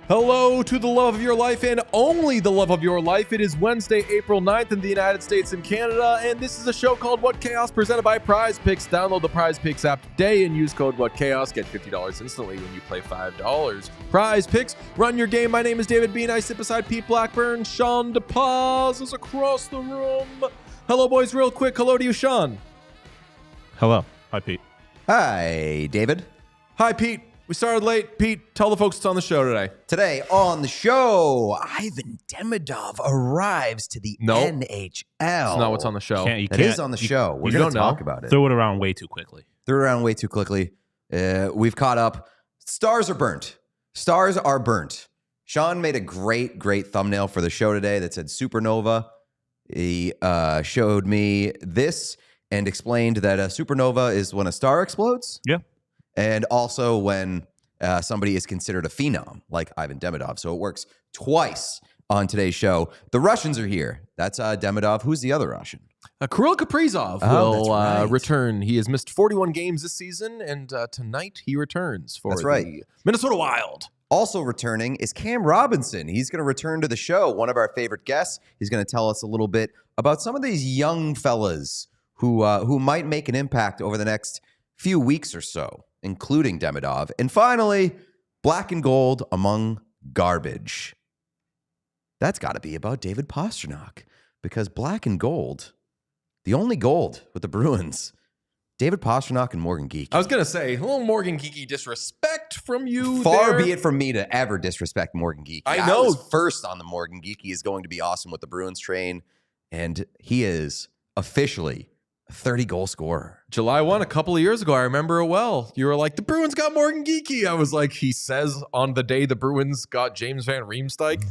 Hello to the love of your life and only the love of your life. It is Wednesday, April 9th in the United States and Canada, and this is a show called What Chaos presented by Prize Picks. Download the Prize Picks app today and use code What Chaos. Get $50 instantly when you play $5. Prize Picks, run your game. My name is David Bean. I sit beside Pete Blackburn. Sean DePaz is across the room. Hello, boys, real quick. Hello to you, Sean. Hello. Hi, Pete. Hi, David. Hi, Pete. We started late. Pete, tell the folks what's on the show today. Today on the show, Ivan Demidov arrives to the NHL. That's not what's on the show. It is on the show. We're going to talk about it. Threw it around way too quickly. We've caught up. Stars are burnt. Stars are burnt. Sean made a great thumbnail for the show today that said Supernova. He showed me this and explained that a supernova is when a star explodes. Yeah. And also when somebody is considered a phenom, like Ivan Demidov. So it works twice on today's show. The Russians are here. That's Demidov. Who's the other Russian? Kirill Kaprizov will return. He has missed 41 games this season, and tonight he returns for the Minnesota Wild. Also returning is Cam Robinson. He's going to return to the show, one of our favorite guests. He's going to tell us a little bit about some of these young fellas who might make an impact over the next few weeks or so, including Demidov. And finally, black and gold among garbage. That's got to be about David Pastrnak, because black and gold, the only gold with the Bruins, David Pastrnak and Morgan Geekie. I was going to say, a little Morgan Geekie disrespect from you. Far be it from me to ever disrespect Morgan Geekie. I know. I was first on the Morgan Geekie is going to be awesome with the Bruins train, and he is officially a 30-goal scorer. July 1, a couple of years ago, I remember it well. You were like, the Bruins got Morgan Geekie. I was like, he says on the day the Bruins got James Van Riemsdyk.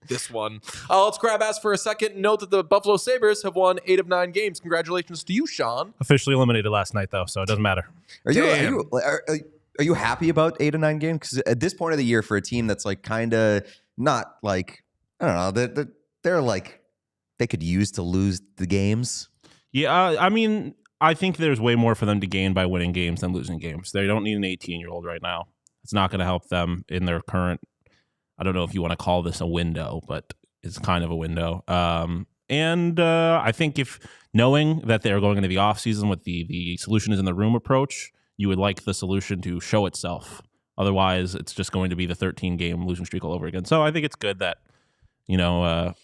This one. Let's grab ass for a second. Note that the Buffalo Sabres have won 8 of 9 games. Congratulations to you, Sean. Officially eliminated last night, though, so it doesn't matter. Are you happy about 8 of 9 games? Because at this point of the year, for a team that's like kind of not like, I don't know, they're like, they could use to lose the games. Yeah, I mean, I think there's way more for them to gain by winning games than losing games. They don't need an 18-year-old right now. It's not going to help them in their current, I don't know if you want to call this a window, but it's kind of a window. I think if knowing that they're going into the offseason with the solution is in the room approach, you would like the solution to show itself. Otherwise, it's just going to be the 13-game losing streak all over again. So I think it's good that, the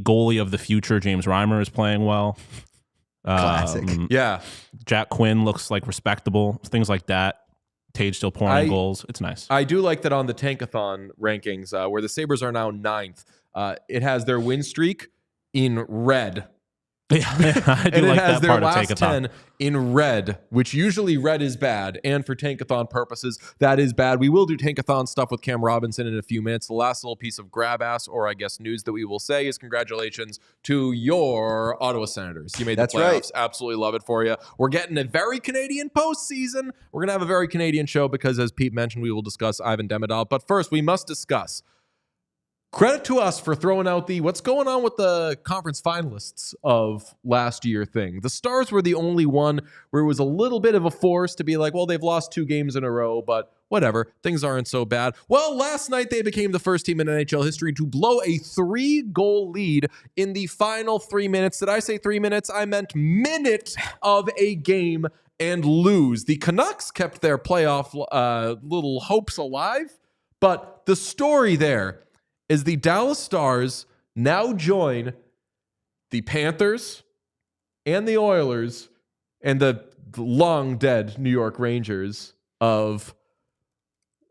goalie of the future, James Reimer, is playing well. Classic. Yeah. Jack Quinn looks like respectable. Things like that. Tage still pouring goals. It's nice. I do like that on the Tankathon rankings, where the Sabres are now 9th. It has their win streak in red. Yeah, I do and like it has that their part last of 10 in red, which usually red is bad. And for Tankathon purposes, that is bad. We will do Tankathon stuff with Cam Robinson in a few minutes. The last little piece of grab ass, or I guess news that we will say, is congratulations to your Ottawa Senators. You made the playoffs. Right. Absolutely love it for you. We're getting a very Canadian postseason. We're going to have a very Canadian show because, as Pete mentioned, we will discuss Ivan Demidov. But first, we must discuss credit to us for throwing out what's going on with the conference finalists of last year thing. The Stars were the only one where it was a little bit of a force to be like, well, they've lost 2 games in a row, but whatever, things aren't so bad. Well, last night they became the first team in NHL history to blow a 3-goal lead in the final 3 minutes. Did I say 3 minutes? I meant minute of a game and lose. The Canucks kept their playoff little hopes alive, but the story there is the Dallas Stars now join the Panthers and the Oilers and the long dead New York Rangers of,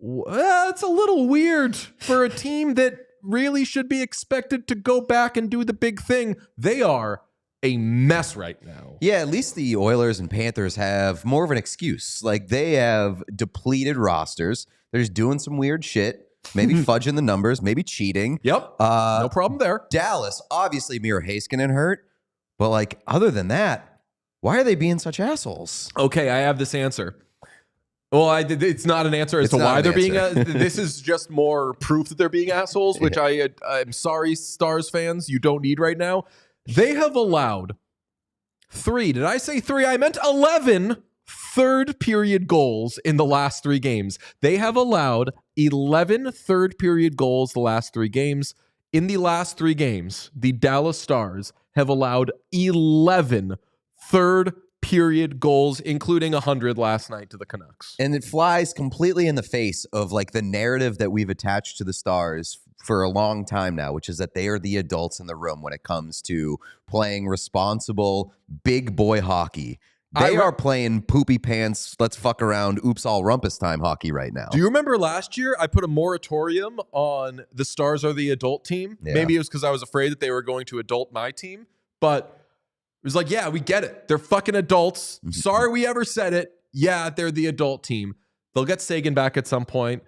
it's a little weird for a team that really should be expected to go back and do the big thing. They are a mess right now. Yeah, at least the Oilers and Panthers have more of an excuse. Like, they have depleted rosters. They're just doing some weird shit, maybe fudging the numbers, maybe cheating. Yep. No problem there. Dallas, obviously Miro Heiskanen hurt, but like, other than that, why are they being such assholes? Okay, I have this answer. Well, it's not an answer as to why they're being. This is just more proof that they're being assholes, which I'm sorry, Stars fans, you don't need right now. They have allowed 3. Did I say 3? I meant 11 third period goals in the last 3 games. They have allowed 11 third period goals the last 3 games. In the last 3 games, the Dallas Stars have allowed 11 third period goals, including 100 last night to the Canucks. And it flies completely in the face of like the narrative that we've attached to the Stars for a long time now, which is that they are the adults in the room when it comes to playing responsible big boy hockey. They are playing poopy pants, let's fuck around, oops, all rumpus time hockey right now. Do you remember last year I put a moratorium on the Stars are the adult team? Yeah. Maybe it was because I was afraid that they were going to adult my team, but it was like, yeah, we get it. They're fucking adults. Sorry we ever said it. Yeah, they're the adult team. They'll get Sagan back at some point.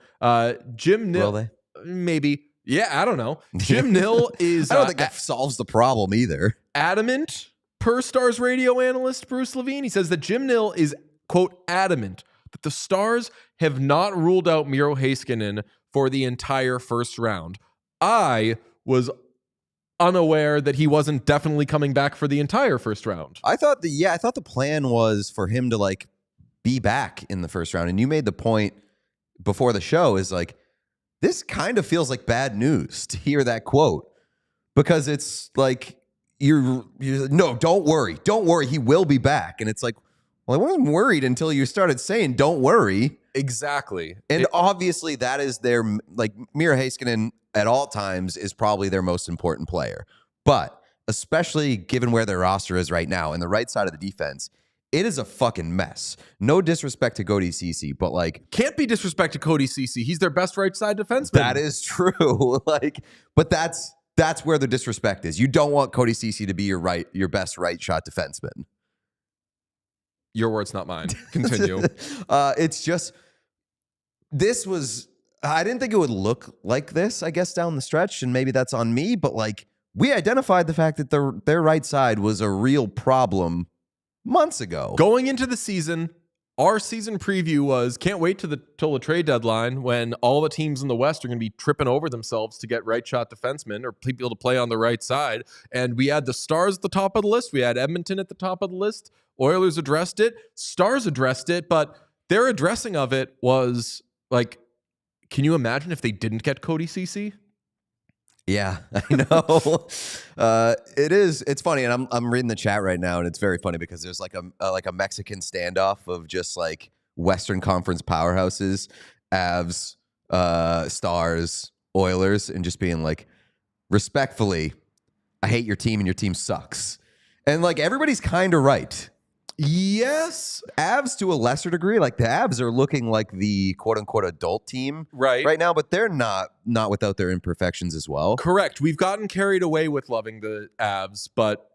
Jim Nill, will they? Maybe. Yeah, I don't know. Jim Nill is... I don't think that solves the problem either. Adamant, per Stars radio analyst Bruce Levine. He says that Jim Nill is, quote, adamant that the Stars have not ruled out Miro Heiskanen for the entire first round. I was unaware that he wasn't definitely coming back for the entire first round. I thought the plan was for him to like be back in the first round. And you made the point before the show is like, this kind of feels like bad news to hear that quote, because it's like, you're no, don't worry, he will be back. And it's like, well, I wasn't worried until you started saying don't worry. Exactly. And obviously that is their, like, Miro Heiskanen at all times is probably their most important player. But especially given where their roster is right now and the right side of the defense, it is a fucking mess. No disrespect to Cody Ceci, but like, can't be disrespect to Cody Ceci. He's their best right side defenseman. That is true. Like, but that's where the disrespect is. You don't want Cody Ceci to be your best right shot defenseman. Your words, not mine. Continue. It's just, this was, I didn't think it would look like this, I guess, down the stretch, and maybe that's on me, but like, we identified the fact that their right side was a real problem months ago. Going into the season, our season preview was, can't wait till the trade deadline when all the teams in the West are going to be tripping over themselves to get right shot defensemen or people to play on the right side. And we had the Stars at the top of the list. We had Edmonton at the top of the list. Oilers addressed it. Stars addressed it, but their addressing of it was like, can you imagine if they didn't get Cody Ceci? Yeah, I know. It's funny, and I'm reading the chat right now, and it's very funny because there's like a Mexican standoff of just like Western Conference powerhouses, Avs, Stars, Oilers, and just being like, respectfully, I hate your team and your team sucks. And like, everybody's kind of right. Yes. Avs to a lesser degree, like the Avs are looking like the quote unquote adult team right now, but they're not without their imperfections as well. Correct. We've gotten carried away with loving the Avs, but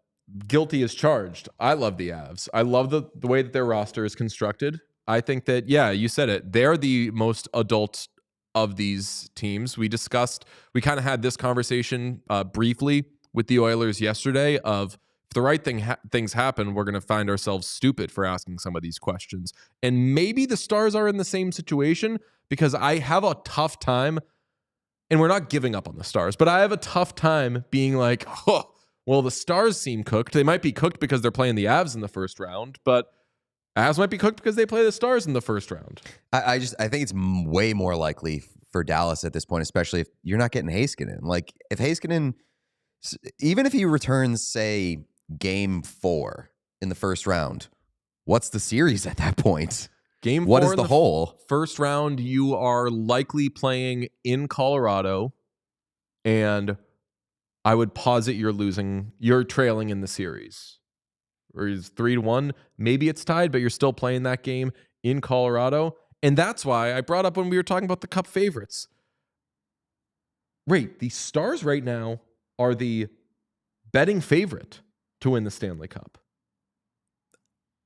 guilty as charged. I love the Avs. I love the way that their roster is constructed. I think that, yeah, you said it. They're the most adult of these teams. We kind of had this conversation briefly with the Oilers yesterday of, if the right things happen, we're going to find ourselves stupid for asking some of these questions. And maybe the Stars are in the same situation, because I have a tough time, and we're not giving up on the Stars, but I have a tough time being like, oh, well, the Stars seem cooked. They might be cooked because they're playing the Avs in the first round, but Avs might be cooked because they play the Stars in the first round. I think it's way more likely for Dallas at this point, especially if you're not getting Heiskanen. Like, if Heiskanen, even if he returns, say, Game 4 in the first round, what's the series at that point? Game 4, what is the whole first round? You are likely playing in Colorado, and I would posit you're trailing in the series. Or is 3-1? Maybe it's tied, but you're still playing that game in Colorado. And that's why I brought up when we were talking about the Cup favorites. Right, the Stars right now are the betting favorite to win the Stanley Cup.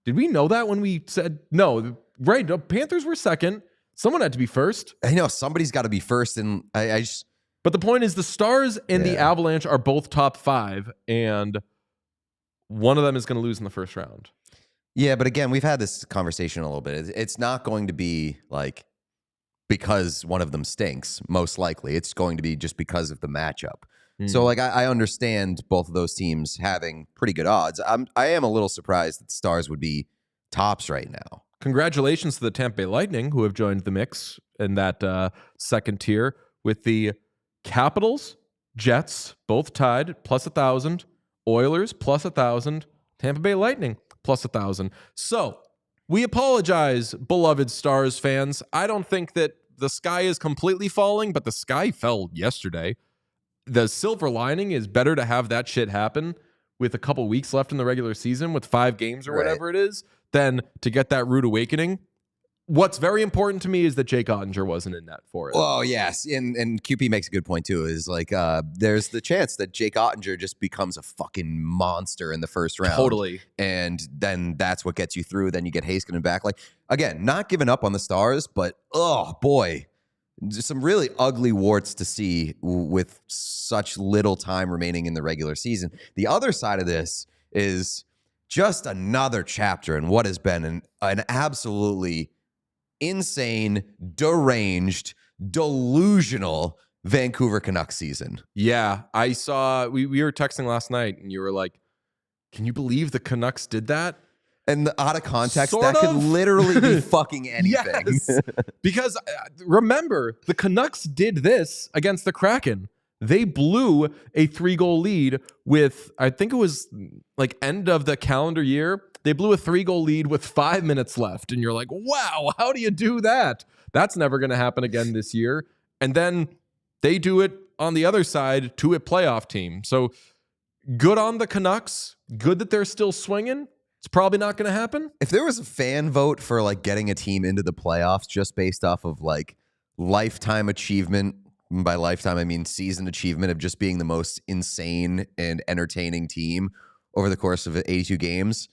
Did we know that when we said no? Right, the Panthers were second. Someone had to be first. I know somebody's got to be first, and I just. But the point is, the Stars and the Avalanche are both top 5, and one of them is going to lose in the first round. Yeah, but again, we've had this conversation a little bit. It's not going to be like because one of them stinks, most likely. It's going to be just because of the matchup. So, like, I understand both of those teams having pretty good odds. I am a little surprised that the Stars would be tops right now. Congratulations to the Tampa Bay Lightning, who have joined the mix in that second tier with the Capitals, Jets, both tied, plus 1,000. Oilers, plus 1,000. Tampa Bay Lightning, plus 1,000. So, we apologize, beloved Stars fans. I don't think that the sky is completely falling, but the sky fell yesterday. The silver lining is better to have that shit happen with a couple weeks left in the regular season with 5 games or whatever it is than to get that rude awakening. What's very important to me is that Jake Ottinger wasn't in net for it. Well, yes, and QP makes a good point too. Is like there's the chance that Jake Ottinger just becomes a fucking monster in the first round. Totally, and then that's what gets you through. Then you get Heiskanen back. Like again, not giving up on the Stars, but oh boy, just some really ugly warts to see with such little time remaining in the regular season. The other side of this is just another chapter in what has been an absolutely insane, deranged, delusional Vancouver Canucks season. Yeah, I saw, we were texting last night and you were like, can you believe the Canucks did that? And out of context, Sort that of? could literally be fucking anything. Yes. Because remember, the Canucks did this against the Kraken. They blew a 3-goal lead with, I think it was like end of the calendar year. They blew a 3-goal lead with 5 minutes left. And you're like, wow, how do you do that? That's never going to happen again this year. And then they do it on the other side to a playoff team. So good on the Canucks. Good that they're still swinging. It's probably not going to happen. If there was a fan vote for like getting a team into the playoffs just based off of like lifetime achievement, by lifetime I mean season achievement of just being the most insane and entertaining team over the course of 82 games,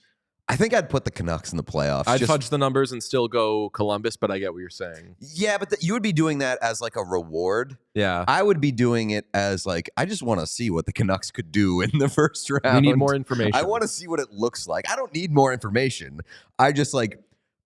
I think I'd put the Canucks in the playoffs. I'd fudge the numbers and still go Columbus, but I get what you're saying. Yeah, but you would be doing that as like a reward. Yeah. I would be doing it as like, I just want to see what the Canucks could do in the first round. We need more information. I want to see what it looks like. I don't need more information. I just like,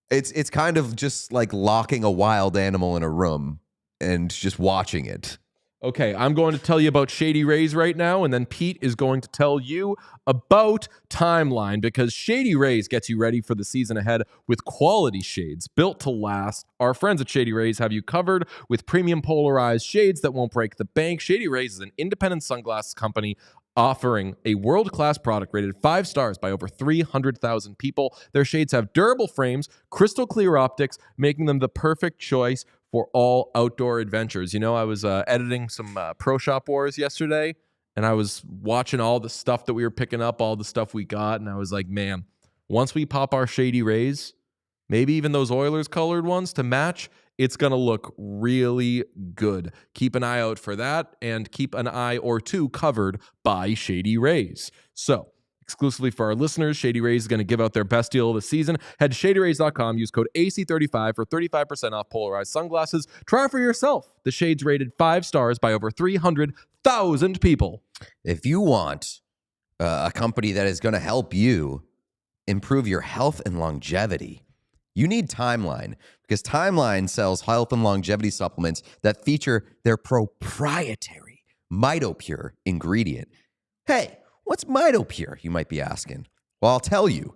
it's kind of just like locking a wild animal in a room and just watching it. Okay, I'm going to tell you about Shady Rays right now, and then Pete is going to tell you about Timeline, because Shady Rays gets you ready for the season ahead with quality shades built to last. Our friends at Shady Rays have you covered with premium polarized shades that won't break the bank. Shady Rays is an independent sunglasses company offering a world-class product rated 5 stars by over 300,000 people. Their shades have durable frames, crystal clear optics, making them the perfect choice for all outdoor adventures. You know, I was editing some Pro Shop Wars yesterday, and I was watching all the stuff that we were picking up, all the stuff we got, and I was like, man, once we pop our Shady Rays, maybe even those Oilers colored ones to match, it's going to look really good. Keep an eye out for that, and keep an eye or two covered by Shady Rays. So, exclusively for our listeners, Shady Rays is going to give out their best deal of the season. Head to shadyrays.com, use code AC35 for 35% off polarized sunglasses. Try for yourself. The shades rated 5 stars by over 300,000 people. If you want a company that is going to help you improve your health and longevity, you need Timeline, because Timeline sells health and longevity supplements that feature their proprietary MitoPure ingredient. Hey, what's MitoPure, you might be asking? Well, I'll tell you.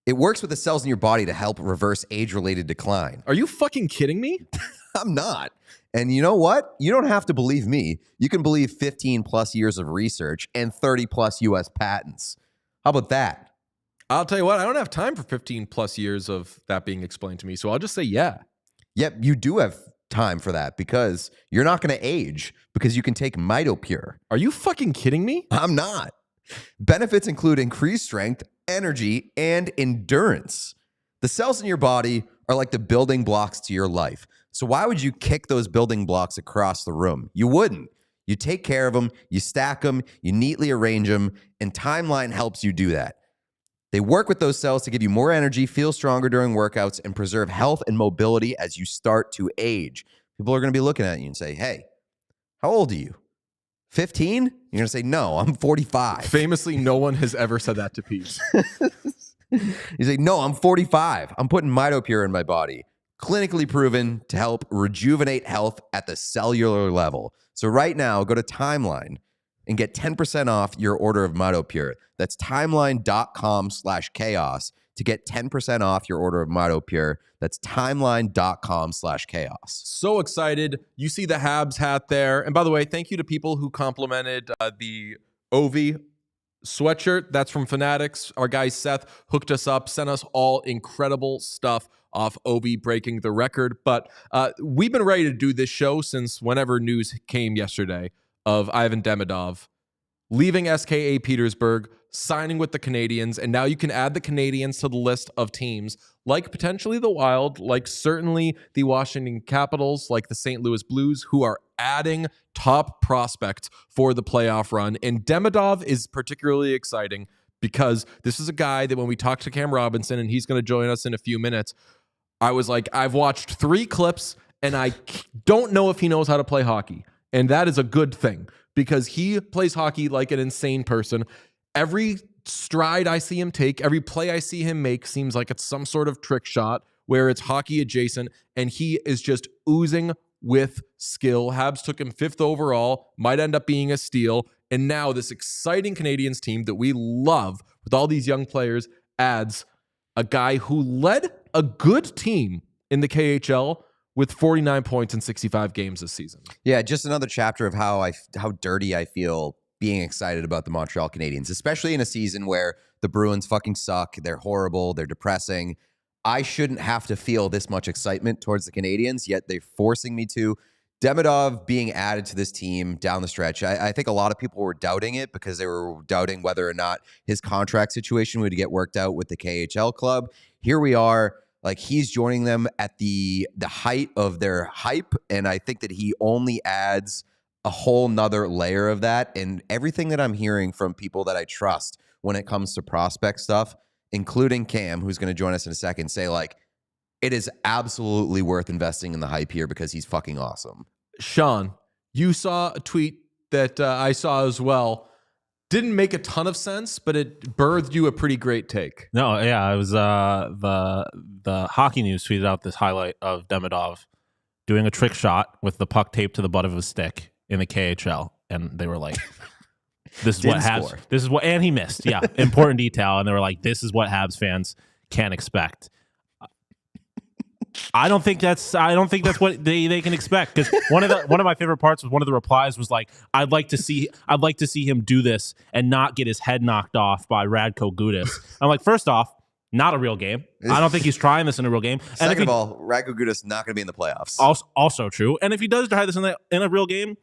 It works with the cells in your body to help reverse age-related decline. Are you fucking kidding me? I'm not. And you know what? You don't have to believe me. You can believe 15-plus years of research and 30-plus U.S. patents. How about that? I'll tell you what, I don't have time for 15-plus years of that being explained to me, so I'll just say yeah. Yep, you do have time for that because you're not going to age because you can take MitoPure. Are you fucking kidding me? I'm not. Benefits include increased strength, energy, and endurance. The cells in your body are like the building blocks to your life. So why would you kick those building blocks across the room? You wouldn't. You take care of them, you stack them, you neatly arrange them, and Timeline helps you do that. They work with those cells to give you more energy, feel stronger during workouts, and preserve health and mobility as you start to age. People are going to be looking at you and say, hey, how old are you? 15? You're going to say, no, I'm 45. Famously, no one has ever said that to Pete. You say, no, I'm 45. I'm putting MitoPure in my body. Clinically proven to help rejuvenate health at the cellular level. So right now, go to Timeline and get 10% off your order of MitoPure. That's timeline.com/chaos to get 10% off your order of MitoPure. That's timeline.com/chaos. So excited. You see the Habs hat there. And by the way, thank you to people who complimented the Ovi sweatshirt. That's from Fanatics. Our guy Seth hooked us up, sent us all incredible stuff off Ovi breaking the record. But we've been ready to do this show since whenever news came yesterday of Ivan Demidov leaving SKA Petersburg, signing with the Canadiens, and now you can add the Canadiens to the list of teams like potentially the Wild, like certainly the Washington Capitals, like the St. Louis Blues, who are adding top prospects for the playoff run. And Demidov is particularly exciting because this is a guy that when we talked to Cam Robinson, and he's going to join us in a few minutes, I was like, I've watched 3 clips and I don't know if he knows how to play hockey. And that is a good thing because he plays hockey like an insane person. Every stride I see him take, every play I see him make seems like it's some sort of trick shot where it's hockey adjacent, and he is just oozing with skill. Habs took him 5th overall, might end up being a steal, and now this exciting Canadiens team that we love with all these young players adds a guy who led a good team in the KHL with 49 points in 65 games this season. Yeah, just another chapter of how dirty I feel being excited about the Montreal Canadiens, especially in a season where the Bruins fucking suck. They're horrible. They're depressing. I shouldn't have to feel this much excitement towards the Canadiens, yet they're forcing me to. Demidov being added to this team down the stretch, I think a lot of people were doubting it because they were doubting whether or not his contract situation would get worked out with the KHL club. Here we are. Like, he's joining them at the height of their hype, and I think that he only adds a whole nother layer of that. And everything that I'm hearing from people that I trust when it comes to prospect stuff, including Cam, who's going to join us in a second, say, like, it is absolutely worth investing in the hype here because he's fucking awesome. Sean, you saw a tweet that I saw as well. Didn't make a ton of sense, but it birthed you a pretty great take. No, yeah, it was the Hockey News tweeted out this highlight of Demidov doing a trick shot with the puck taped to the butt of his stick in the KHL, and they were like, "This is what Habs." This is what, and he missed. Yeah, important detail, and they were like, "This is what Habs fans can expect." I don't think that's what they can expect, because one of my favorite parts was one of the replies was like, I'd like to see him do this and not get his head knocked off by Radko Gudas. I'm like, first off, not a real game. I don't think he's trying this in a real game. Second of all, Radko Gudas not going to be in the playoffs. Also true. And if he does try this in a real game,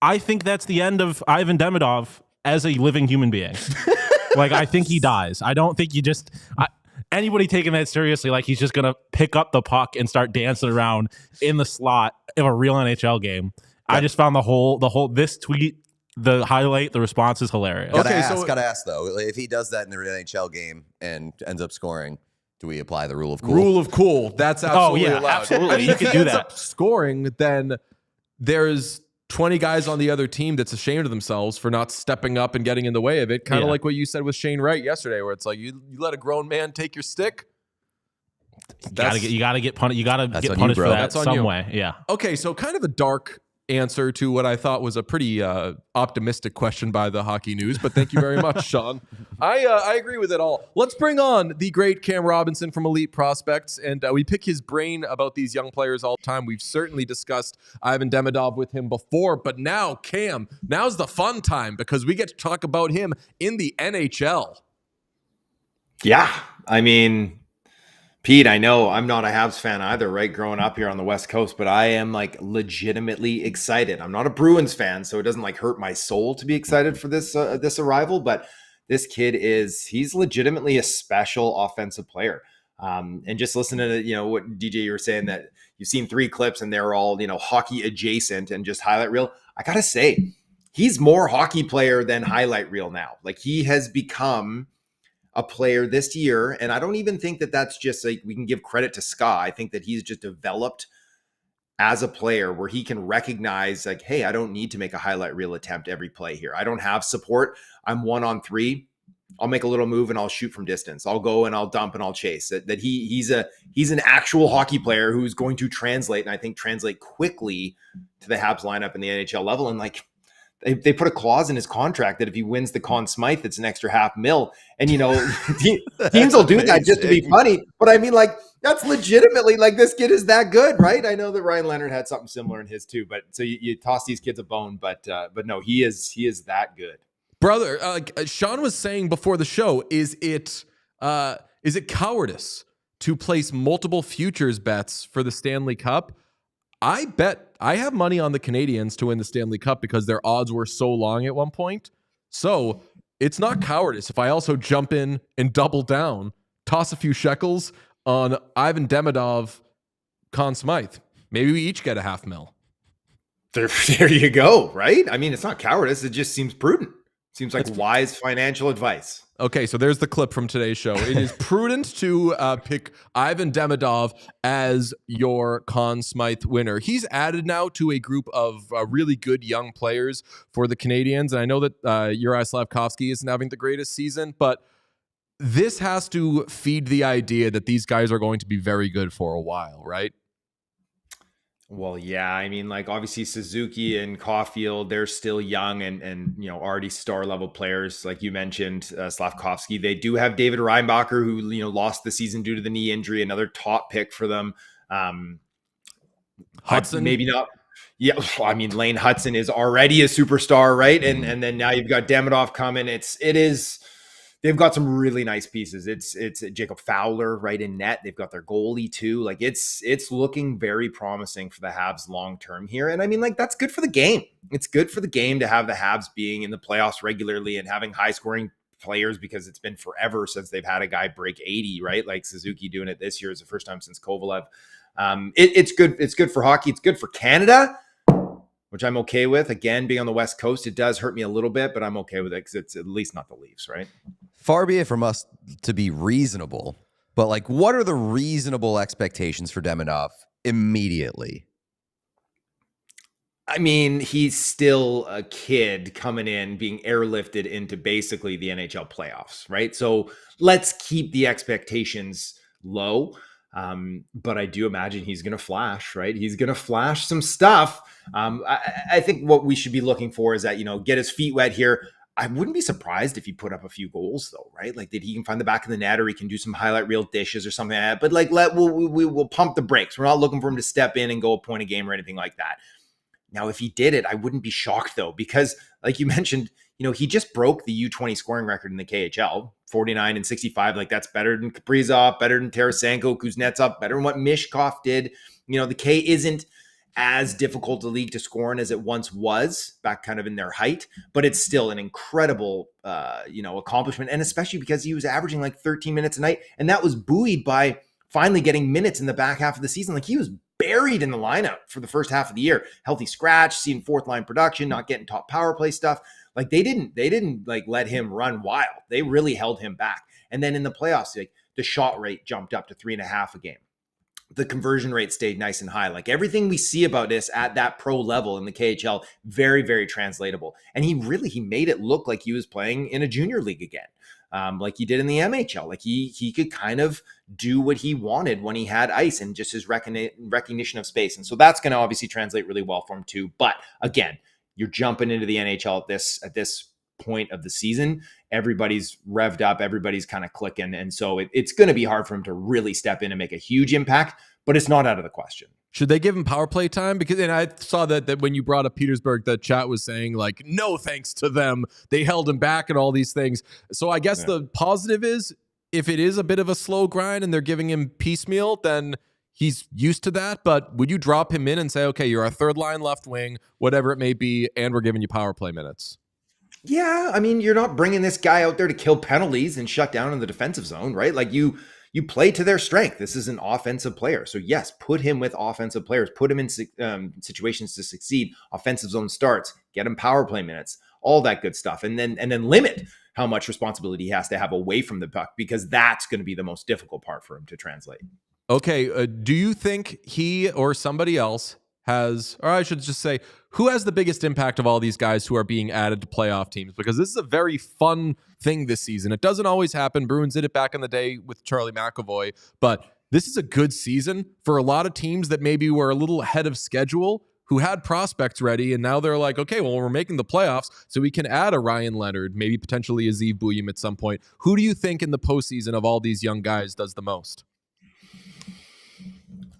I think that's the end of Ivan Demidov as a living human being. Like, I think he dies. I don't think anybody taking that seriously, like he's just going to pick up the puck and start dancing around in the slot of a real NHL game. Yeah. I just found the whole this tweet, the highlight, the response is hilarious. Gotta ask though, if he does that in the NHL game and ends up scoring, do we apply the rule of cool? Rule of cool. That's absolutely allowed. Absolutely. You can do that. Up scoring, then there's 20 guys on the other team that's ashamed of themselves for not stepping up and getting in the way of it. Kind of like what you said with Shane Wright yesterday, where it's like you let a grown man take your stick. You gotta get punished. You gotta get punished for that. That's on some way. Yeah. Okay, so kind of a dark answer to what I thought was a pretty optimistic question by the Hockey News, but thank you very much, Sean. I agree with it all. Let's bring on the great Cam Robinson from Elite Prospects, and we pick his brain about these young players all the time. We've certainly discussed Ivan Demidov with him before, but now, Cam, now's the fun time because we get to talk about him in the NHL. Yeah, I mean, Pete, I know I'm not a Habs fan either, right? Growing up here on the West Coast, but I am like legitimately excited. I'm not a Bruins fan, so it doesn't like hurt my soul to be excited for this arrival. But this kid he's legitimately a special offensive player. And just listening to, what DJ, you were saying that you've seen 3 clips and they're all, hockey adjacent and just highlight reel. I got to say, he's more hockey player than highlight reel now. Like, he has become a player this year. And I don't even think that that's just like, we can give credit to Ska. I think that he's just developed as a player where he can recognize like, hey, I don't need to make a highlight reel attempt every play here. I don't have support. I'm 1-on-3. I'll make a little move and I'll shoot from distance. I'll go and I'll dump and I'll chase. That he's an actual hockey player who's going to translate, and I think translate quickly to the Habs lineup in the NHL level. And like, they put a clause in his contract that if he wins the Conn Smythe, it's an extra $500,000. And teams will do that just to be funny. But I mean, like, that's legitimately like, this kid is that good, right? I know that Ryan Leonard had something similar in his too. But so you toss these kids a bone, but no, he is that good. Brother, Sean was saying before the show, is it cowardice to place multiple futures bets for the Stanley Cup? I bet I have money on the Canadiens to win the Stanley Cup because their odds were so long at one point. So it's not cowardice if I also jump in and double down, toss a few shekels on Ivan Demidov, Conn Smythe. Maybe we each get a $500,000. There you go, right? I mean, it's not cowardice. It just seems prudent. Seems like wise financial advice. Okay, so there's the clip from today's show. It is prudent to pick Ivan Demidov as your Conn Smythe winner. He's added now to a group of really good young players for the Canadiens. And I know that Uri Slafkovsky isn't having the greatest season, but this has to feed the idea that these guys are going to be very good for a while, right? Well, yeah. I mean, like, obviously Suzuki and Caulfield, they're still young and already star level players. Like you mentioned, Slafkovsky. They do have David Reinbacher, who, lost the season due to the knee injury, another top pick for them. Hudson? Maybe not. Yeah. I mean, Lane Hudson is already a superstar, right? And then now you've got Demidov coming. They've got some really nice pieces. It's Jacob Fowler right in net. They've got their goalie too. Like, it's looking very promising for the Habs long term here. And I mean, like, that's good for the game. It's good for the game to have the Habs being in the playoffs regularly and having high scoring players, because it's been forever since they've had a guy break 80, right? Like Suzuki doing it this year is the first time since Kovalev. It's good. It's good for hockey. It's good for Canada, which I'm okay with. Again, being on the West Coast, it does hurt me a little bit, but I'm okay with it because it's at least not the Leafs, right? Far be it from us to be reasonable, but like, what are the reasonable expectations for Demidov immediately? I mean, he's still a kid coming in, being airlifted into basically the NHL playoffs, right? So let's keep the expectations low. But I do imagine he's going to flash, right? He's going to flash some stuff. I think what we should be looking for is that, get his feet wet here. I wouldn't be surprised if he put up a few goals though, right? Like, that he can find the back of the net, or he can do some highlight reel dishes or something like that. But like, we'll pump the brakes. We're not looking for him to step in and go a point a game or anything like that. Now, if he did it, I wouldn't be shocked though, because like you mentioned, he just broke the U20 scoring record in the KHL, 49 and 65. Like, that's better than Kaprizov, better than Tarasenko, Kuznetsov, better than what Mishkov did. The K isn't as difficult a league to score in as it once was back kind of in their height, but it's still an incredible, accomplishment. And especially because he was averaging like 13 minutes a night. And that was buoyed by finally getting minutes in the back half of the season. Like, he was buried in the lineup for the first half of the year, healthy scratch, seeing fourth line production, not getting top power play stuff. Like, they didn't like let him run wild. They really held him back. And then in the playoffs, like, the shot rate jumped up to 3.5 a game. The conversion rate stayed nice and high. Like, everything we see about this at that pro level in the KHL, very, very translatable. And he made it look like he was playing in a junior league again. Like he did in the MHL. Like, he could kind of do what he wanted when he had ice, and just his recognition of space. And so that's going to obviously translate really well for him too. But again, you're jumping into the NHL at this point of the season. Everybody's revved up, everybody's kind of clicking. And so it's going to be hard for him to really step in and make a huge impact, but it's not out of the question. Should they give him power play time? And I saw that when you brought up Petersburg, the chat was saying like, no thanks to them, they held him back and all these things. So I guess the positive is, if it is a bit of a slow grind and they're giving him piecemeal, then he's used to that. But would you drop him in and say, okay, you're a third line left wing, whatever it may be, and we're giving you power play minutes? Yeah, I mean, you're not bringing this guy out there to kill penalties and shut down in the defensive zone, right? Like, you you play to their strength. This is an offensive player. So yes, put him with offensive players, put him in situations to succeed, offensive zone starts, get him power play minutes, all that good stuff. And then limit how much responsibility he has to have away from the puck, because that's going to be the most difficult part for him to translate. Okay. Do you think he or somebody else has, or I should just say, who has the biggest impact of all these guys who are being added to playoff teams? Because this is a very fun thing this season. It doesn't always happen. Bruins did it back in the day with Charlie McAvoy, but this is a good season for a lot of teams that maybe were a little ahead of schedule, who had prospects ready, and now they're like, okay, well, we're making the playoffs, so we can add a Ryan Leonard, maybe potentially a Zeev Buium at some point. Who do you think in the postseason of all these young guys does the most?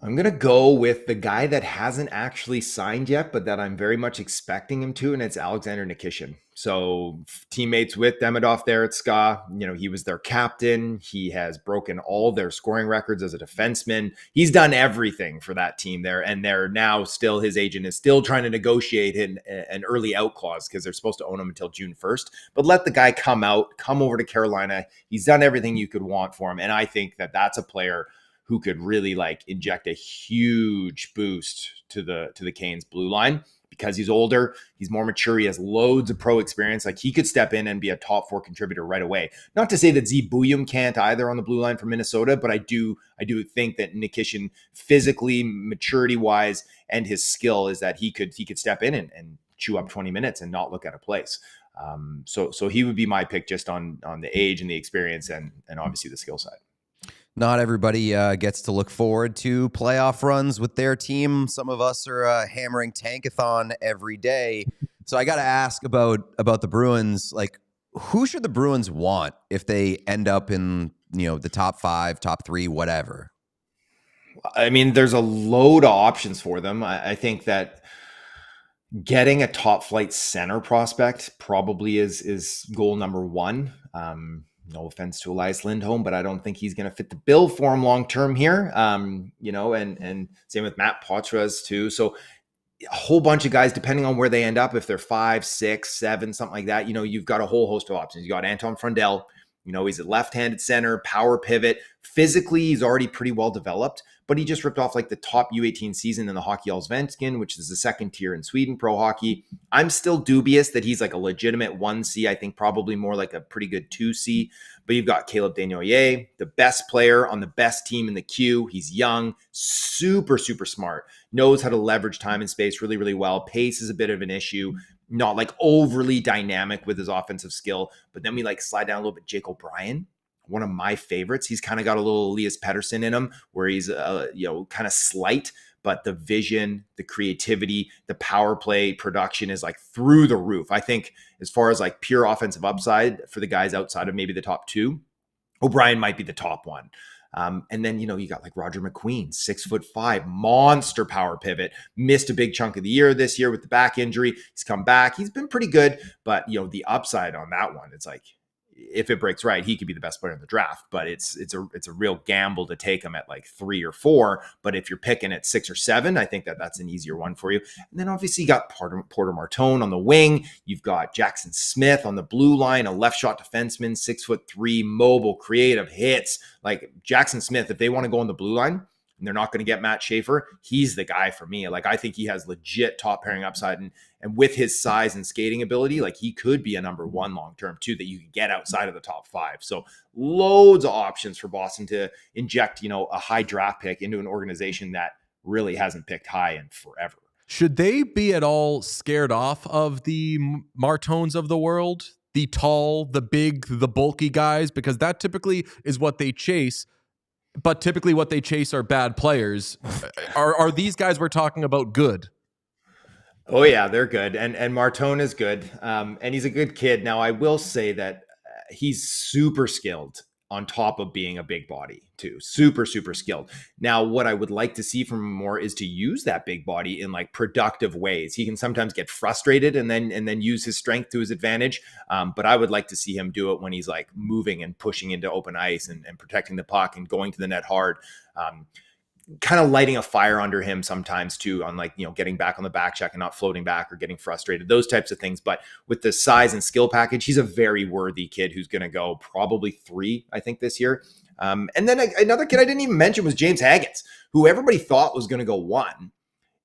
I'm going to go with the guy that hasn't actually signed yet, but that I'm very much expecting him to, and it's Alexander Nikishin. So teammates with Demidov there at SKA, he was their captain. He has broken all their scoring records as a defenseman. He's done everything for that team there, and they're now still, his agent is still trying to negotiate an early out clause because they're supposed to own him until June 1st. But let the guy come over to Carolina. He's done everything you could want for him, and I think that that's a player who could really inject a huge boost to the Canes blue line, because he's older, he's more mature, he has loads of pro experience. He could step in and be a top 4 contributor right away. Not to say that Zeev Buium can't either on the blue line for Minnesota, but I do think that Nikishin, physically, maturity wise, and his skill is that he could step in and chew up 20 minutes and not look at a place. So he would be my pick, just on the age and the experience and obviously the skill side. Not everybody gets to look forward to playoff runs with their team. Some of us are hammering Tankathon every day. So I got to ask about the Bruins. Who should the Bruins want if they end up in the top 5, top 3, whatever? I mean, there's a load of options for them. I think that getting a top flight center prospect probably is goal number 1. No offense to Elias Lindholm, but I don't think he's going to fit the bill for him long term here. And same with Matt Poitras too. So a whole bunch of guys, depending on where they end up, if they're 5, 6, 7, something like that, you've got a whole host of options. You got Anton Frundell. He's a left-handed center, power pivot. Physically, he's already pretty well developed, but he just ripped off the top U18 season in the Hockey Allsvenskan, which is the second tier in Sweden pro hockey. I'm still dubious that he's a legitimate 1C. I think probably more a pretty good 2C. But you've got Caleb Desnoyers, the best player on the best team in the queue. He's young, super, super smart, knows how to leverage time and space really, really well. Pace is a bit of an issue. Not overly dynamic with his offensive skill, but then we slide down a little bit. Jake O'Brien, one of my favorites. He's kind of got a little Elias Pettersson in him, where he's kind of slight, but the vision, the creativity, the power play production is through the roof. I think as far as pure offensive upside for the guys outside of maybe the top 2, O'Brien might be the top one. And then, you got Roger McQueen, 6'5", monster power pivot, missed a big chunk of the year this year with the back injury. He's come back. He's been pretty good, but the upside on that one, it's if it breaks right, he could be the best player in the draft, but it's a real gamble to take him at 3 or 4. But if you're picking at 6 or 7, I think that's an easier one for you. And then obviously you got Porter Martone on the wing. You've got Jackson Smith on the blue line, a left shot defenseman, 6'3", mobile, creative, hits. Jackson Smith, if they want to go on the blue line and they're not going to get Matt Schaefer, he's the guy for me. I think he has legit top pairing upside, and with his size and skating ability, he could be a number 1 long-term too, that you could get outside of the top 5. So loads of options for Boston to inject, a high draft pick into an organization that really hasn't picked high in forever. Should they be at all scared off of the Martones of the world? The tall, the big, the bulky guys? Because that typically is what they chase. But typically what they chase are bad players. Are these guys we're talking about good? Oh yeah, they're good. And Martone is good. And he's a good kid. Now I will say that he's super skilled on top of being a big body too. Super, super skilled. Now, what I would like to see from him more is to use that big body in productive ways. He can sometimes get frustrated and then use his strength to his advantage. But I would like to see him do it when he's moving and pushing into open ice and protecting the puck and going to the net hard. Kind of lighting a fire under him sometimes too, on getting back on the back check and not floating back or getting frustrated, those types of things. But with the size and skill package, he's a very worthy kid who's going to go probably 3, I think, this year. And then another kid I didn't even mention was James Haggins, who everybody thought was going to go 1.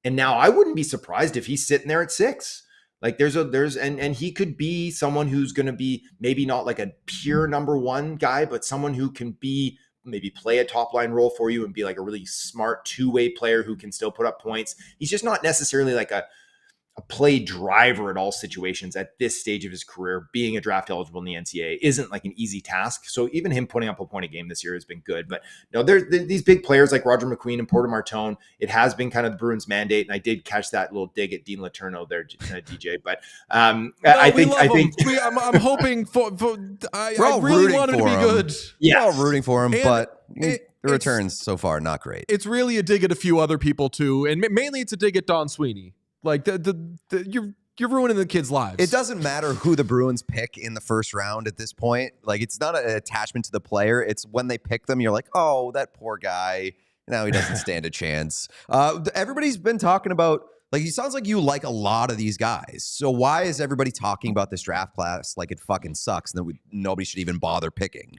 And now I wouldn't be surprised if he's sitting there at 6. Like and he could be someone who's going to be maybe not like a pure number 1 guy, but someone who can be maybe play a top line role for you and be like a really smart 2-way player who can still put up points. He's just not necessarily like a play driver at all situations at this stage of his career. Being a draft eligible in the NCAA isn't like an easy task. So even him putting up a point a game this year has been good. But no, there's these big players like Roger McQueen and Porter Martone. It has been kind of the Bruins' mandate, and I did catch that little dig at Dean Letourneau there, DJ. But I'm hoping for. I really want him to be good. Yeah, we're all rooting for him, and but the returns so far not great. It's really a dig at a few other people too, and mainly it's a dig at Don Sweeney. Like you're ruining the kids' lives. It doesn't matter who the Bruins pick in the first round at this point. Like, it's not an attachment to the player. It's when they pick them, you're like, oh, that poor guy. Now he doesn't stand a chance. Everybody's been talking about, like, it sounds like you like a lot of these guys. So why is everybody talking about this draft class like it fucking sucks and that nobody should even bother picking?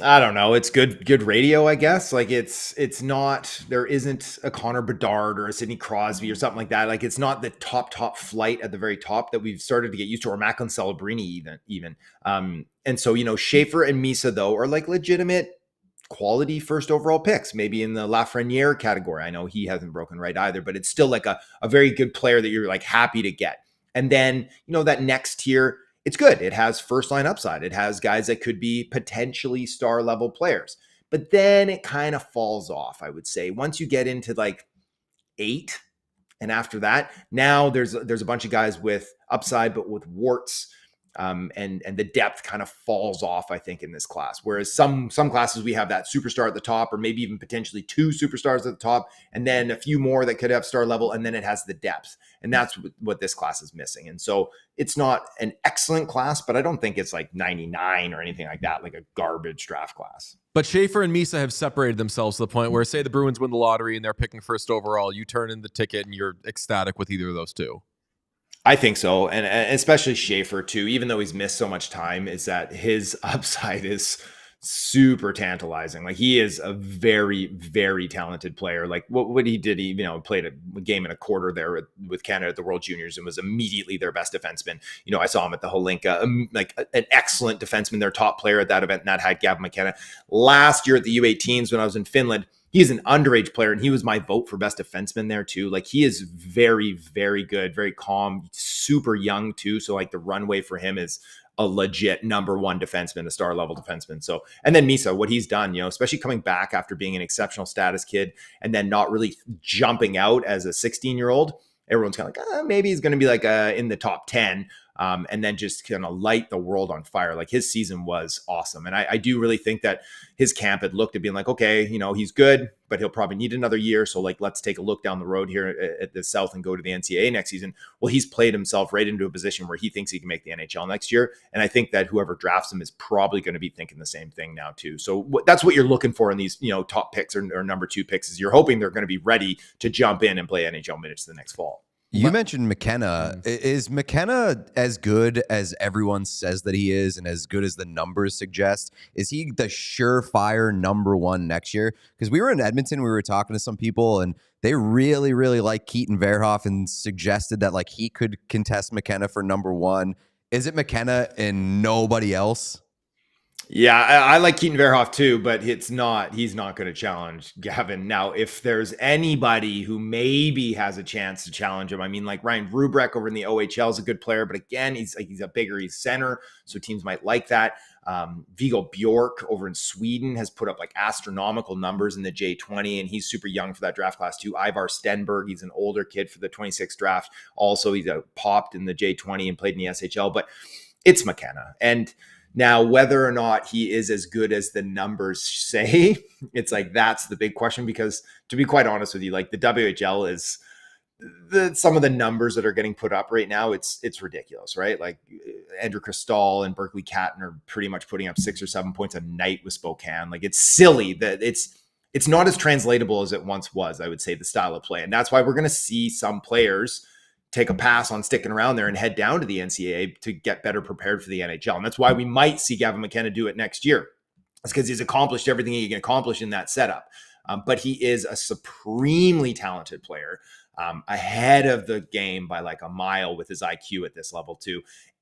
I don't know. It's good radio, I guess. Like it's not, there isn't a Connor Bedard or a Sidney Crosby or something like that. Like, it's not the top flight at the very top that we've started to get used to, or Macklin Celebrini even. And so, Schaefer and Misa though are like legitimate quality first overall picks, maybe in the Lafreniere category. I know he hasn't broken right either, but it's still like a very good player that you're like happy to get. And then, that next tier, it's good. It has first line upside. It has guys that could be potentially star level players, but then it kind of falls off. I would say once you get into like 8, and after that, now there's a bunch of guys with upside, but with warts. And the depth kind of falls off, I think, in this class. Whereas some classes we have that superstar at the top, or maybe even potentially 2 superstars at the top, and then a few more that could have star level, and then it has the depth. And that's what this class is missing. And so it's not an excellent class, but I don't think it's like 99 or anything like that, like a garbage draft class. But Schaefer and Misa have separated themselves to the point where, say the Bruins win the lottery and they're picking first overall, you turn in the ticket and you're ecstatic with either of those two. I think so. And especially Schaefer too, even though he's missed so much time, is that his upside is super tantalizing. Like, he is a very, very talented player. Like what he did, he, played a game and a quarter there with Canada at the World Juniors and was immediately their best defenseman. I saw him at the Holinka, like an excellent defenseman, their top player at that event, and that had Gavin McKenna. Last year at the U18s when I was in Finland, he's an underage player, and he was my vote for best defenseman there too. Like, he is very, very good, very calm, super young too. So like the runway for him is a legit number 1 defenseman, a star level defenseman. So, and then Misa, what he's done, especially coming back after being an exceptional status kid and then not really jumping out as a 16-year-old. Everyone's kind of like, maybe he's going to be like in the top 10. And then just kind of light the world on fire. Like, his season was awesome. And I do really think that his camp had looked at being like, okay, he's good, but he'll probably need another year. So like, let's take a look down the road here at the South and go to the NCAA next season. Well, he's played himself right into a position where he thinks he can make the NHL next year. And I think that whoever drafts him is probably going to be thinking the same thing now too. So that's what you're looking for in these, top picks or number 2 picks, is you're hoping they're going to be ready to jump in and play NHL minutes the next fall. You mentioned McKenna. Is McKenna as good as everyone says that he is and as good as the numbers suggest? Is he the surefire number 1 next year? Because we were in Edmonton, we were talking to some people, and they really, really like Keaton Verhoff and suggested that like he could contest McKenna for number 1. Is it McKenna and nobody else? Yeah, I like Keaton Verhoff too, but he's not going to challenge Gavin. Now, if there's anybody who maybe has a chance to challenge him, I mean, like Ryan Rubrek over in the OHL is a good player, but again, he's he's center, so teams might like that. Viggo Bjork over in Sweden has put up like astronomical numbers in the J20, and he's super young for that draft class too. Ivar Stenberg, he's an older kid for the 26th draft. Also, he's popped in the J20 and played in the SHL, but it's McKenna. And now, whether or not he is as good as the numbers say, it's like, that's the big question, because to be quite honest with you, like, the WHL is some of the numbers that are getting put up right now, it's ridiculous, right? Like, Andrew Cristal and Berkeley Catton are pretty much putting up 6 or 7 points a night with Spokane. Like, it's silly that it's not as translatable as it once was, I would say, the style of play. And that's why we're going to see some players take a pass on sticking around there and head down to the NCAA to get better prepared for the NHL. And that's why we might see Gavin McKenna do it next year. It's because he's accomplished everything he can accomplish in that setup. But he is a supremely talented player, ahead of the game by like a mile with his IQ at this level too.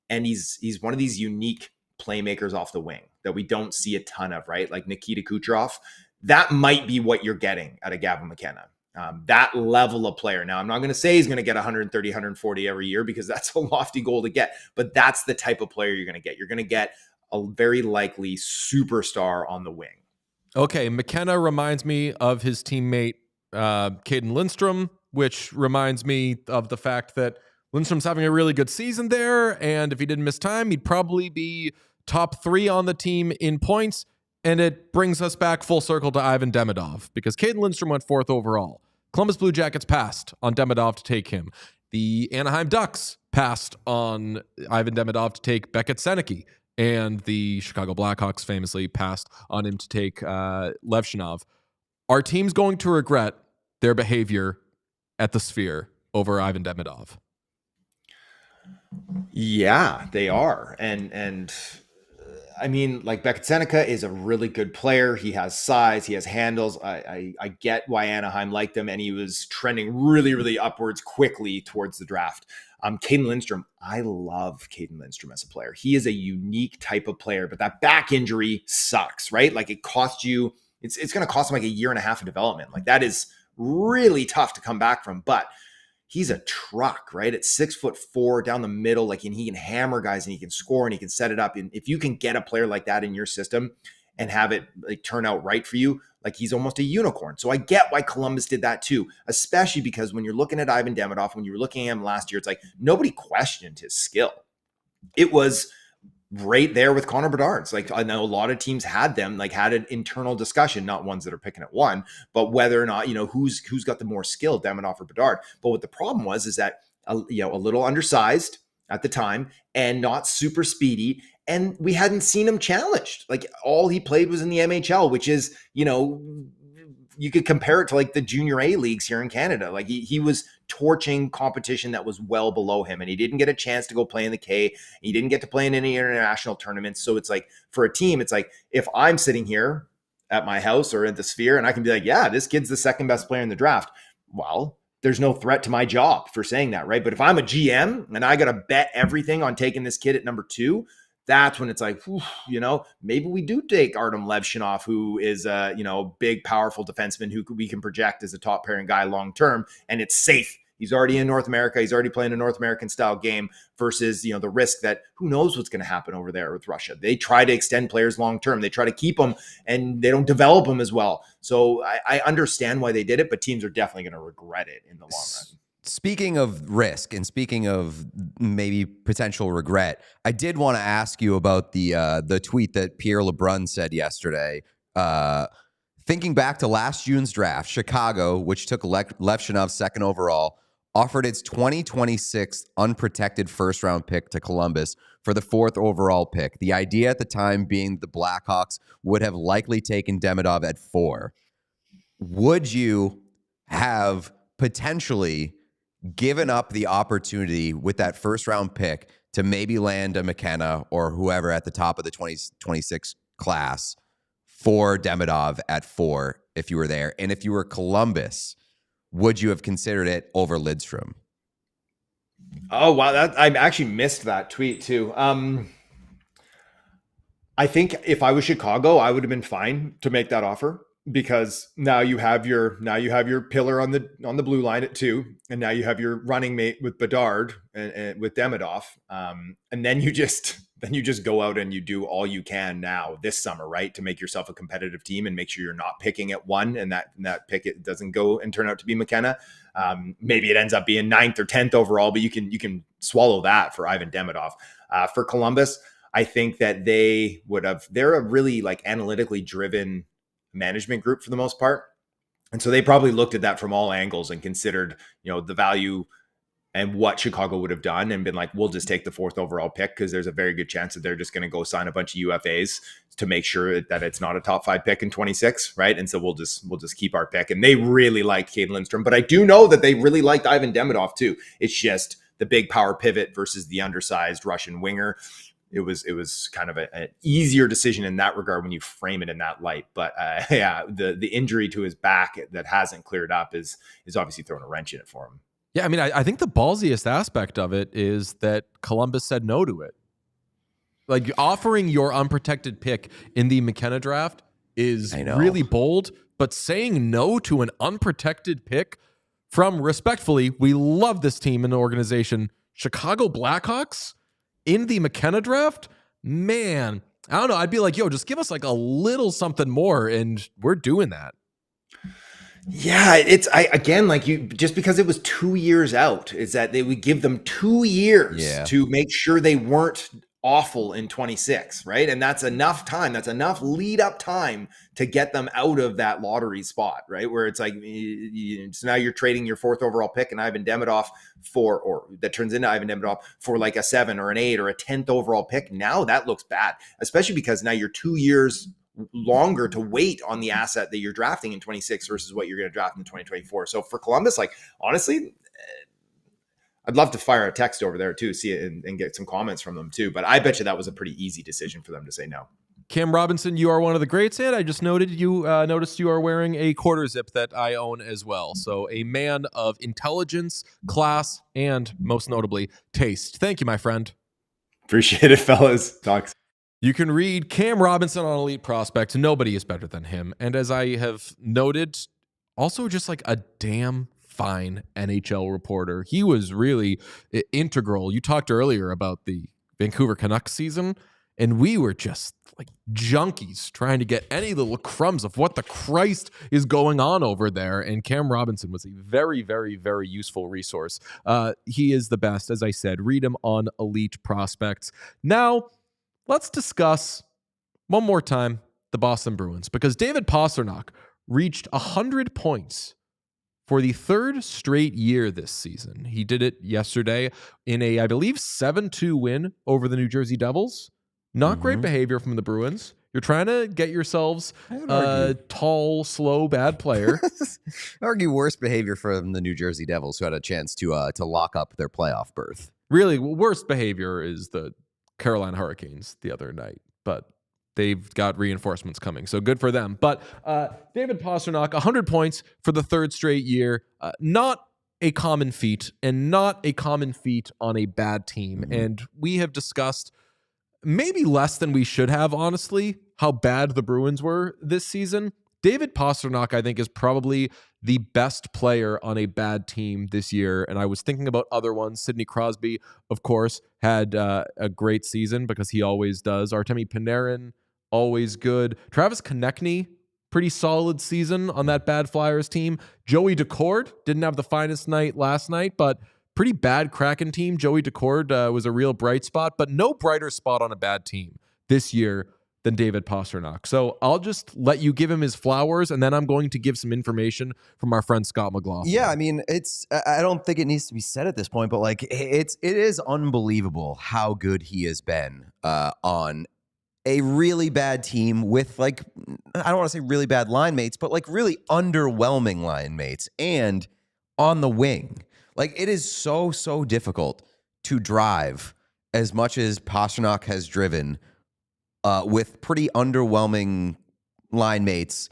And he's one of these unique playmakers off the wing that we don't see a ton of, right? Like Nikita Kucherov. That might be what you're getting out of Gavin McKenna. That level of player. Now, I'm not going to say he's going to get 130, 140 every year because that's a lofty goal to get, but that's the type of player you're going to get. You're going to get a very likely superstar on the wing. Okay, McKenna reminds me of his teammate, Caden Lindstrom, which reminds me of the fact that Lindstrom's having a really good season there, and if he didn't miss time, he'd probably be top 3 on the team in points, and it brings us back full circle to Ivan Demidov, because Caden Lindstrom went 4th overall. Columbus Blue Jackets passed on Demidov to take him. The Anaheim Ducks passed on Ivan Demidov to take Beckett Seneke. And the Chicago Blackhawks famously passed on him to take Levshinov. Are teams going to regret their behavior at the Sphere over Ivan Demidov? Yeah, they are. And I mean, like Beckett Seneke is a really good player. He has size, he has handles. I get why Anaheim liked him, and he was trending really, really upwards quickly towards the draft. Caden Lindstrom, I love Caden Lindstrom as a player. He is a unique type of player, but that back injury sucks, right? Like it cost you, it's going to cost him like a year and a half of development. Like that is really tough to come back from, but he's a truck, right? At 6'4" down the middle, like, and he can hammer guys and he can score and he can set it up. And if you can get a player like that in your system and have it like turn out right for you, like he's almost a unicorn. So I get why Columbus did that too, especially because when you're looking at Ivan Demidov, when you were looking at him last year, it's like nobody questioned his skill. It was right there with Connor Bedard's. Like I know a lot of teams had an internal discussion, not ones that are picking at one, but whether or not, who's got the more skill, Demidov or Bedard. But what the problem was is that, a little undersized at the time and not super speedy. And we hadn't seen him challenged. Like all he played was in the MHL, which is, you could compare it to like the junior A leagues here in Canada. Like he was torching competition that was well below him, and he didn't get a chance to go play in the K. He didn't get to play in any international tournaments. So it's like for a team, it's like if I'm sitting here at my house or at the Sphere and I can be like, yeah, this kid's the second best player in the draft. Well, there's no threat to my job for saying that, right? But if I'm a GM and I got to bet everything on taking this kid at number 2, that's when it's like, maybe we do take Artem Levshinov, who is a, big, powerful defenseman who we can project as a top pairing guy long-term, and it's safe. He's already in North America. He's already playing a North American style game versus, the risk that who knows what's going to happen over there with Russia. They try to extend players long-term. They try to keep them and they don't develop them as well. So I understand why they did it, but teams are definitely going to regret it in the long run. Speaking of risk and speaking of maybe potential regret, I did want to ask you about the tweet that Pierre LeBrun said yesterday. Thinking back to last June's draft, Chicago, which took Levshinov's 2nd overall, offered its 2026 unprotected first-round pick to Columbus for the 4th overall pick. The idea at the time being the Blackhawks would have likely taken Demidov at 4. Would you have potentially given up the opportunity with that first-round pick to maybe land a McKenna or whoever at the top of the 2026 class for Demidov at 4 if you were there? And if you were Columbus, would you have considered it over Lidstrom? Oh, wow. I actually missed that tweet too. I think if I was Chicago, I would have been fine to make that offer, because now you have your pillar on the blue line at 2, and now you have your running mate with Bedard and with Demidov, and then you just go out and you do all you can now this summer, right, to make yourself a competitive team and make sure you're not picking at 1, and that pick it doesn't go and turn out to be McKenna. Maybe it ends up being 9th or 10th overall, but you can swallow that for Ivan Demidov. For Columbus, I think that they're a really like analytically driven management group for the most part. And so they probably looked at that from all angles and considered, the value and what Chicago would have done and been like, we'll just take the 4th overall pick because there's a very good chance that they're just going to go sign a bunch of UFAs to make sure that it's not a top 5 pick in 26, right? And so we'll just keep our pick. And they really liked Caden Lindstrom, but I do know that they really liked Ivan Demidov too. It's just the big power pivot versus the undersized Russian winger. it was kind of an easier decision in that regard when you frame it in that light. But yeah, the injury to his back that hasn't cleared up is obviously throwing a wrench in it for him. Yeah, I mean, I think the ballsiest aspect of it is that Columbus said no to it. Like, offering your unprotected pick in the McKenna draft is really bold, but saying no to an unprotected pick from, respectfully, we love this team and organization, Chicago Blackhawks, in the McKenna draft, man, I don't know. I'd be like, yo, just give us like a little something more, and we're doing that. Yeah, again, like you, just because it was 2 years out, is that they would give them 2 years to make sure they weren't awful in 26, right? And that's enough time. That's enough lead up time to get them out of that lottery spot, right? Where it's like, so now you're trading your 4th overall pick and Ivan Demidov or that turns into Ivan Demidov for like a 7 or an 8 or a 10th overall pick. Now that looks bad, especially because now you're 2 years longer to wait on the asset that you're drafting in 26 versus what you're going to draft in 2024. So for Columbus, like, honestly, I'd love to fire a text over there too, see it and get some comments from them too. But I bet you that was a pretty easy decision for them to say no. Cam Robinson, you are one of the greats, and I just noticed you are wearing a quarter zip that I own as well. So a man of intelligence, class, and most notably, taste. Thank you, my friend. Appreciate it, fellas. Talks. You can read Cam Robinson on Elite Prospects. Nobody is better than him. And as I have noted, also just like a damn fine NHL reporter. He was really integral. You talked earlier about the Vancouver Canucks season, and we were just like junkies trying to get any little crumbs of what the Christ is going on over there. And Cam Robinson was a very, very, very useful resource. He is the best, as I said. Read him on Elite Prospects. Now, let's discuss one more time the Boston Bruins, because David Pastrnak reached 100 points for the 3rd straight year this season. He did it yesterday in a, I believe, 7-2 win over the New Jersey Devils. Not great behavior from the Bruins. You're trying to get yourselves a tall, slow, bad player. I argue worse behavior from the New Jersey Devils, who had a chance to lock up their playoff berth. Really, worst behavior is the Carolina Hurricanes the other night, but they've got reinforcements coming, so good for them. But David Pastrnak, 100 points for the 3rd straight year. Not a common feat, and not a common feat on a bad team. And we have discussed, maybe less than we should have, honestly, how bad the Bruins were this season. David Pastrnak, I think, is probably the best player on a bad team this year. And I was thinking about other ones. Sidney Crosby, of course, had a great season, because he always does. Artemi Panarin, always good. Travis Konechny, pretty solid season on that bad Flyers team. Joey Decord didn't have the finest night last night, but pretty bad Kraken team. Joey Decord was a real bright spot, but no brighter spot on a bad team this year than David Pastrnak. So I'll just let you give him his flowers, and then I'm going to give some information from our friend Scott McLaughlin. Yeah, I mean, I don't think it needs to be said at this point, but like it is unbelievable how good he has been on a really bad team with, like, I don't want to say really bad line mates, but like really underwhelming line mates, and on the wing. Like, it is so difficult to drive as much as Pastrnak has driven with pretty underwhelming line mates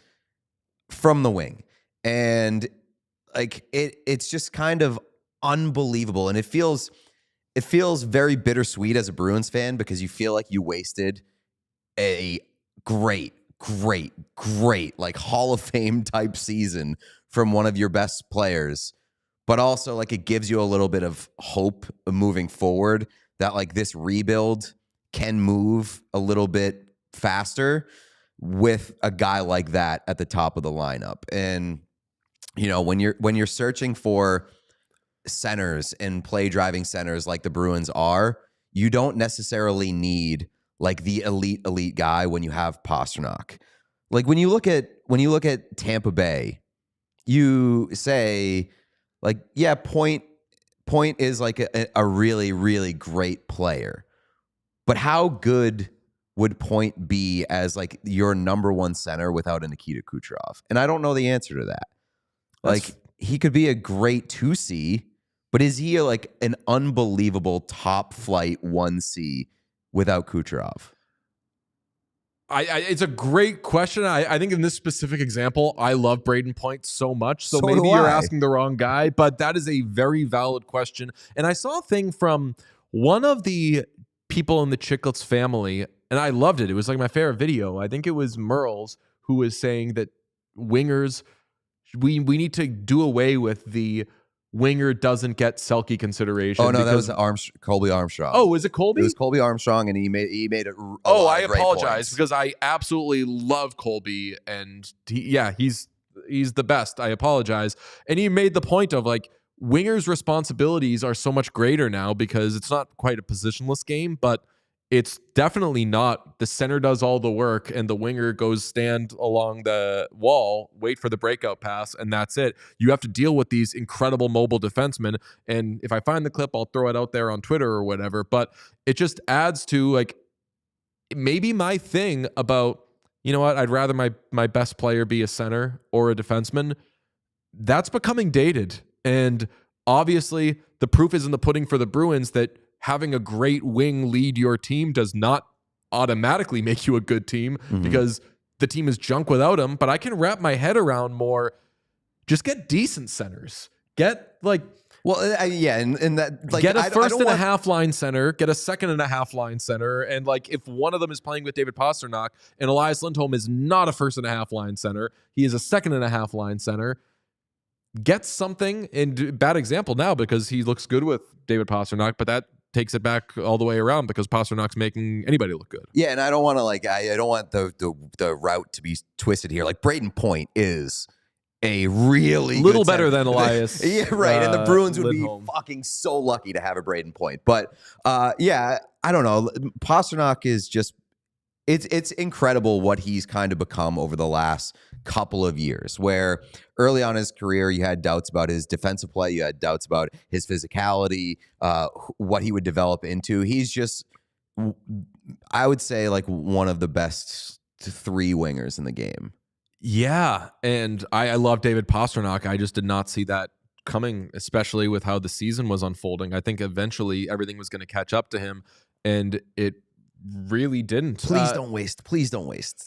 from the wing. And like it's just kind of unbelievable. And it feels very bittersweet as a Bruins fan, because you feel like you wasted a great like Hall of Fame type season from one of your best players. But also, like, it gives you a little bit of hope moving forward that, like, this rebuild can move a little bit faster with a guy like that at the top of the lineup. And, you know, when you're searching for centers and play driving centers like the Bruins are, you don't necessarily need like the elite guy when you have Pastrnak. Like, when you look at Tampa Bay, you say, like, yeah, Point is like a really, really great player. But how good would Point be as like your number one center without a Nikita Kucherov? And I don't know the answer to that. Like, he could be a great 2C, but is he like an unbelievable top flight 1C without Kucherov? It's a great question. I think in this specific example, I love Braden Point so much. So So maybe do you're I. asking the wrong guy, but that is a very valid question. And I saw a thing from one of the people in the Chicklets family, and I loved it. It was like my favorite video. I think it was Merles who was saying that wingers, we need to do away with the winger doesn't get Selke consideration. Oh no, that was Colby Armstrong. Oh, was it Colby? It was Colby Armstrong, and he made a Oh, lot I of great apologize points. because I absolutely love Colby, and he's the best. I apologize, and he made the point of like wingers' responsibilities are so much greater now because it's not quite a positionless game, but it's definitely not. The center does all the work, and the winger goes stand along the wall, wait for the breakout pass, and that's it. You have to deal with these incredible mobile defensemen, and if I find the clip, I'll throw it out there on Twitter or whatever. But it just adds to like maybe my thing about, you know what, I'd rather my best player be a center or a defenseman. That's becoming dated, and obviously the proof is in the pudding for the Bruins that having a great wing lead your team does not automatically make you a good team because the team is junk without him. But I can wrap my head around more. Just get decent centers. Get like, and that like get a first and a half line center, get a second and a half line center, and like if one of them is playing with David Pastrnak and Elias Lindholm is not a first and a half line center, he is a second and a half line center. Get something, and bad example now because he looks good with David Pastrnak, but that takes it back all the way around because Pasternak's making anybody look good. Yeah, and I don't want to I don't want the route to be twisted here. Like Braden Point is a really little good better center. than Elias. Yeah, right. And the Bruins would Lindholm. be fucking so lucky to have a Braden Point. But yeah, I don't know. Pastrnak is just it's incredible what he's kind of become over the last couple of years, where early on in his career, you had doubts about his defensive play. You had doubts about his physicality, what he would develop into. He's just, I would say, like one of the best three wingers in the game. Yeah, and I love David Pastrnak. I just did not see that coming, especially with how the season was unfolding. I think eventually everything was going to catch up to him, and it really didn't. Please don't waste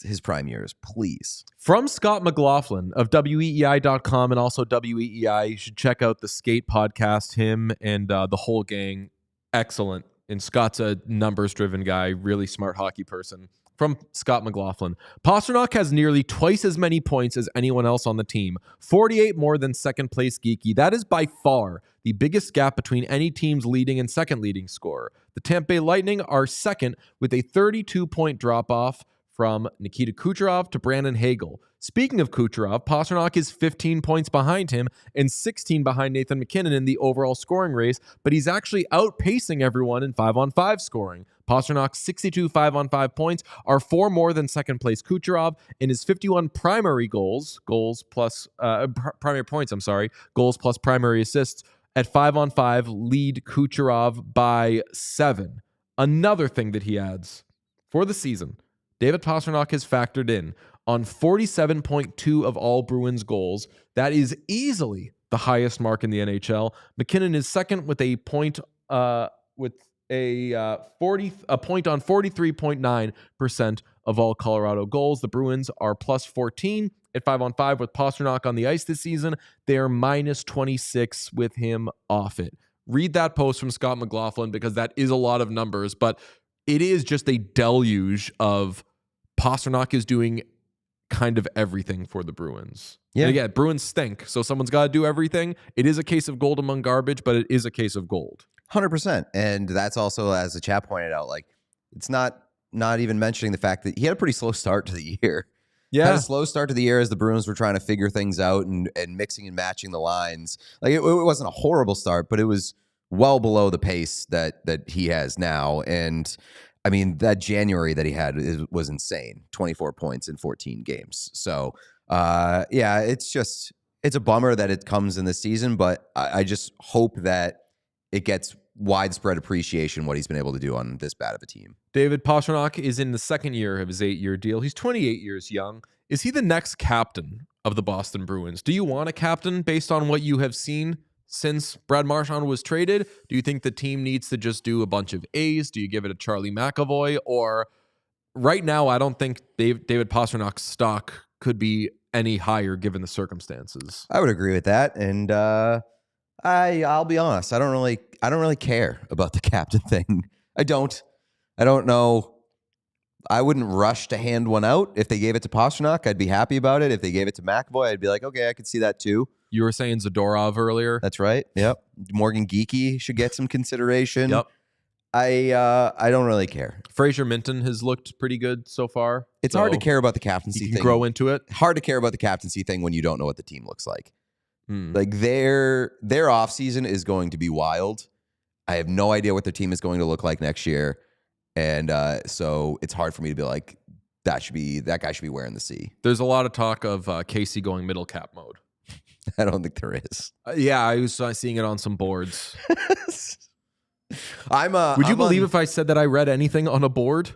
his prime years, please. From Scott McLaughlin of WEEI.com and also WEEI, you should check out the Skate podcast. Him and the whole gang, excellent. And Scott's a numbers-driven guy, really smart hockey person. From Scott McLaughlin, Pastrnak has nearly twice as many points as anyone else on the team, 48 more than second place Geeky. That is by far the biggest gap between any team's leading and second leading scorer. The Tampa Bay Lightning are second with a 32-point drop-off from Nikita Kucherov to Brandon Hagel. Speaking of Kucherov, Pastrnak is 15 points behind him and 16 behind Nathan MacKinnon in the overall scoring race, but he's actually outpacing everyone in 5-on-5 scoring. Pasternak's 62 5-on-5 points are 4 more than second place Kucherov, and his 51 primary goals plus primary assists at 5-on-5 lead Kucherov by 7. Another thing that he adds for the season, David Pastrnak has factored in on 47.2 of all Bruins goals. That is easily the highest mark in the NHL. MacKinnon is second with a point with a point on 43.9% of all Colorado goals. The Bruins are plus 14 at 5-on-5 with Pastrnak on the ice this season. They are minus 26 with him off it. Read that post from Scott McLaughlin because that is a lot of numbers, but it is just a deluge of Pastrnak is doing kind of everything for the Bruins. Yeah. And again, Bruins stink, so someone's got to do everything. It is a case of gold among garbage, but it is a case of gold. 100%. And that's also, as the chat pointed out, like it's not even mentioning the fact that he had a pretty slow start to the year. Yeah. Had a slow start to the year as the Bruins were trying to figure things out and mixing and matching the lines. Like it wasn't a horrible start, but it was well below the pace that he has now. And I mean, that January that he had was insane. 24 points in 14 games. So, yeah, it's a bummer that it comes in this season, but I just hope that it gets widespread appreciation what he's been able to do on this bad of a team. David Pastrnak is in the second year of his 8-year deal. He's 28 years young. Is he the next captain of the Boston Bruins? Do you want a captain based on what you have seen since Brad Marchand was traded? Do you think the team needs to just do a bunch of A's? Do you give it a Charlie McAvoy? Or right now, I don't think David Pasternak's stock could be any higher given the circumstances. I would agree with that, and I'll be honest. I don't really care about the captain thing. I don't know. I wouldn't rush to hand one out. If they gave it to Pastrnak, I'd be happy about it. If they gave it to McAvoy, I'd be like, okay, I could see that too. You were saying Zadorov earlier. That's right. Yep. Morgan Geekie should get some consideration. Yep. I don't really care. Fraser Minton has looked pretty good so far. It's hard to care about the captaincy you can thing. Grow into it. Hard to care about the captaincy thing when you don't know what the team looks like. Like their offseason is going to be wild. I have no idea what their team is going to look like next year. And so it's hard for me to be like, that guy should be wearing the C. There's a lot of talk of Casey going middle cap mode. I don't think there is. Yeah, I was seeing it on some boards. Would you believe if I said that I read anything on a board?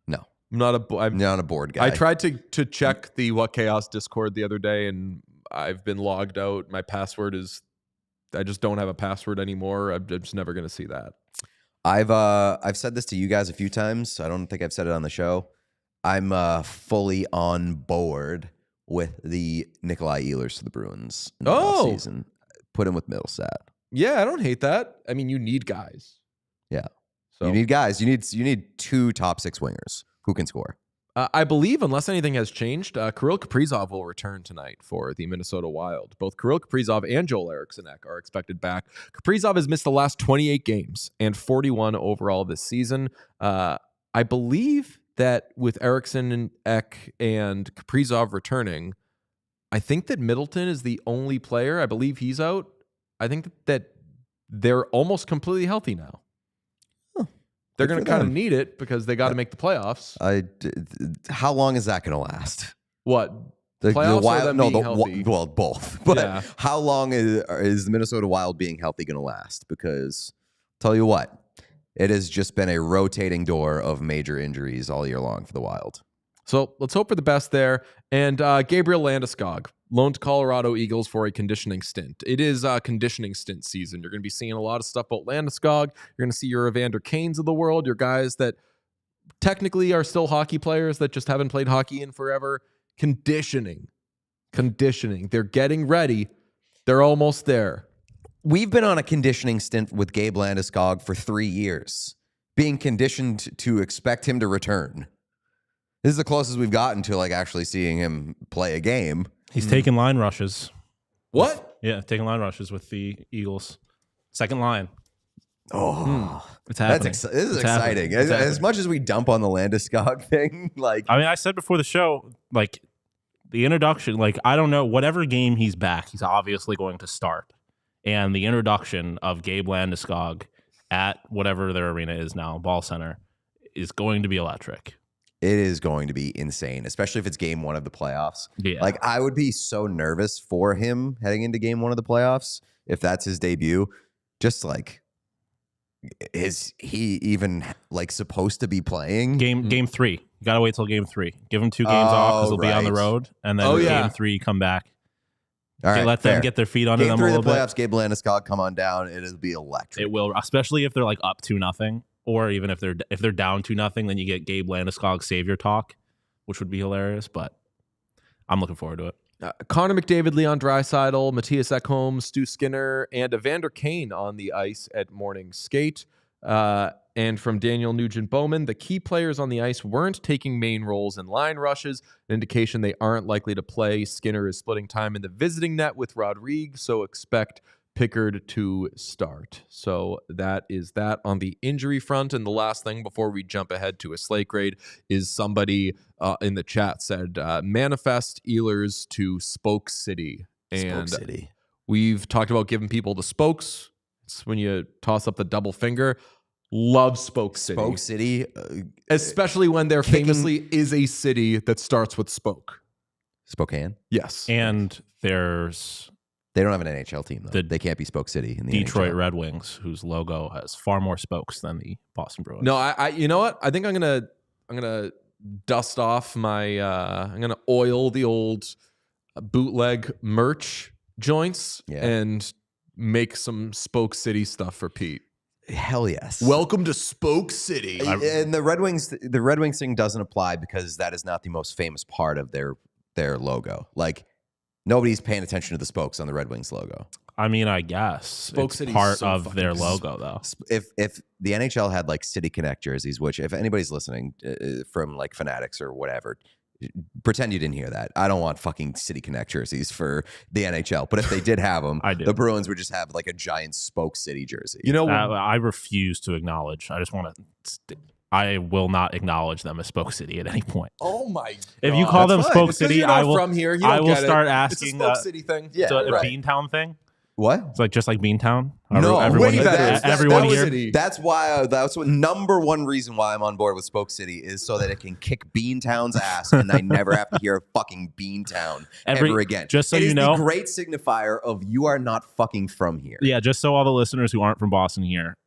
No. I'm not a board guy. I tried to check the What Chaos Discord the other day, and I've been logged out. My password is, I just don't have a password anymore. I'm just never going to see that. I've said this to you guys a few times. I don't think I've said it on the show. I'm fully on board with the Nikolai Ehlers to the Bruins in the season. Put him with Middlestat. Yeah, I don't hate that. I mean, you need guys. Yeah. So you need guys. You need 2 top 6 wingers who can score. I believe, unless anything has changed, Kirill Kaprizov will return tonight for the Minnesota Wild. Both Kirill Kaprizov and Joel Eriksson Ek are expected back. Kaprizov has missed the last 28 games and 41 overall this season. I believe that with Eriksson and Ek and Kaprizov returning, I think that Middleton is the only player. I believe he's out. I think that they're almost completely healthy now. They're going to kind of need it because they got to make the playoffs. How long is that going to last? What? Playoffs or them being healthy? Well, both. But yeah. How long is the Minnesota Wild being healthy going to last? Because tell you what, it has just been a rotating door of major injuries all year long for the Wild. So let's hope for the best there. And Gabriel Landeskog, loaned to Colorado Eagles for a conditioning stint. It is conditioning stint season. You're going to be seeing a lot of stuff about Landeskog. You're going to see your Evander Kanes of the world, your guys that technically are still hockey players that just haven't played hockey in forever. Conditioning. They're getting ready. They're almost there. We've been on a conditioning stint with Gabe Landeskog for 3 years, being conditioned to expect him to return. This is the closest we've gotten to like actually seeing him play a game. He's taking line rushes. What? Taking line rushes with the Eagles. Second line. It's happening. This is exciting. As much as we dump on the Landeskog thing, like I mean, I said before the show, like the introduction, like I don't know, whatever game he's back, he's obviously going to start. And the introduction of Gabe Landeskog at whatever their arena is now, Ball Center, is going to be electric. It is going to be insane, especially if it's game 1 of the playoffs. Yeah. Like, I would be so nervous for him heading into game 1 of the playoffs if that's his debut. Just like, is he even like supposed to be playing? Game 3. You got to wait till game 3. Give him 2 games off because they'll be on the road. And then game 3, come back. All right, let them get their feet under them a little bit. Game 3 of the playoffs, Gabe Landeskog come on down. It'll be electric. It will, especially if they're like up 2-0. Or even if they're down 2-0, then you get Gabe Landeskog savior talk, which would be hilarious. But I'm looking forward to it. Connor McDavid, Leon Draisaitl, Matthias Ekholm, Stu Skinner, and Evander Kane on the ice at morning skate. And from Daniel Nugent-Bowman, the key players on the ice weren't taking main roles in line rushes, an indication they aren't likely to play. Skinner is splitting time in the visiting net with Rodrigue, so expect Pickard to start. So that is that on the injury front. And the last thing before we jump ahead to a slate grade is somebody in the chat said, manifest Ehlers to Spoke City. And Spoke City. We've talked about giving people the spokes. It's when you toss up the double finger. Love Spoke City. Spoke City. Especially when there famously is a city that starts with Spoke. Spokane? Yes. And there's... They don't have an NHL team, though. They can't be Spoke City in the Detroit NHL. Red Wings, whose logo has far more spokes than the Boston Bruins. No, I you know what? I think I'm gonna dust off my I'm gonna oil the old bootleg merch joints and make some Spoke City stuff for Pete. Hell yes. Welcome to Spoke City. And the Red Wings thing doesn't apply because that is not the most famous part of their logo. Like, nobody's paying attention to the spokes on the Red Wings logo. I mean, I guess Spoke it's City's part so of their logo, though. If the NHL had like City Connect jerseys, which if anybody's listening from like Fanatics or whatever, pretend you didn't hear that. I don't want fucking City Connect jerseys for the NHL. But if they did have them, the Bruins would just have like a giant Spoke City jersey. You know, I refuse to acknowledge. I just want to. I will not acknowledge them as Spoke City at any point. Oh my God. If you call them Spoke City, I will. From here, I will start asking. It's a Spoke City thing. Yeah, a Beantown thing. What? It's like just like Beantown. No, everyone here. That's why. That's what number one reason why I'm on board with Spoke City is so that it can kick Beantown's ass, and I never have to hear fucking Beantown ever again. Just so you know, the great signifier of you are not fucking from here. Yeah, just so all the listeners who aren't from Boston here,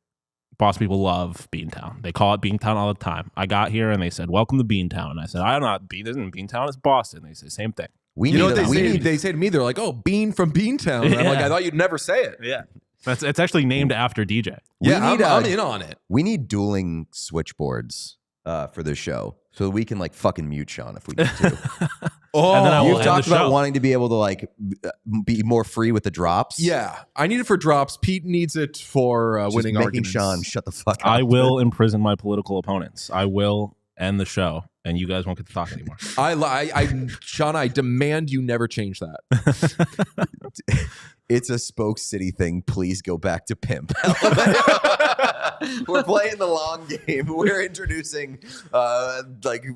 Boston people love Beantown. They call it Beantown all the time. I got here and they said, "Welcome to Beantown." And I said, "I'm not Beantown. It's Boston." They say same thing. You know what they say to me? They're like, "Oh, Bean from Beantown." And I'm like, I thought you'd never say it. Yeah, it's actually named after DJ. I'm in on it. We need dueling switchboards for this show so that we can like fucking mute Sean if we need to. You've talked about wanting to be able to like be more free with the drops. Yeah, I need it for drops. Pete needs it for winning arguments. Sean, shut the fuck up. I will imprison my political opponents. I will end the show, and you guys won't get to talk anymore. Sean, I demand you never change that. It's a Spoke City thing. Please go back to pimp. We're playing the long game. We're introducing like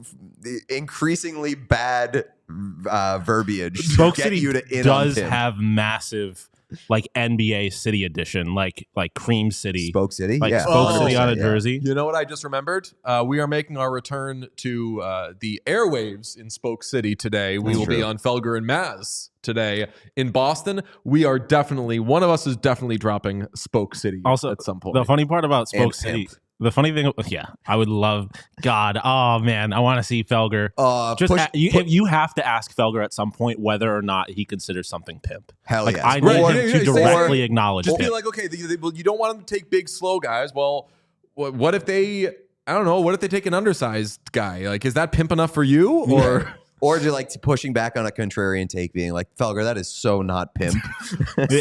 increasingly bad verbiage. Spoke City does have massive like NBA City edition, like Cream City, Spoke City, like Spoke City on a jersey. You know what I just remembered? We are making our return to the airwaves in Spoke City today. We will be on Felger and Maz today in Boston. We are definitely one of us is definitely dropping Spoke City also at some point. The funny part about Spoke City. The funny thing, I would love. God, oh man, I want to see Felger. You have to ask Felger at some point whether or not he considers something pimp. Hell yeah, I need him to directly acknowledge. Just pimp. be like, okay, you don't want them to take big, slow guys. Well, what if they? I don't know. What if they take an undersized guy? Like, is that pimp enough for you? Or Or to like pushing back on a contrarian take, being like, Felger, that is so not pimp.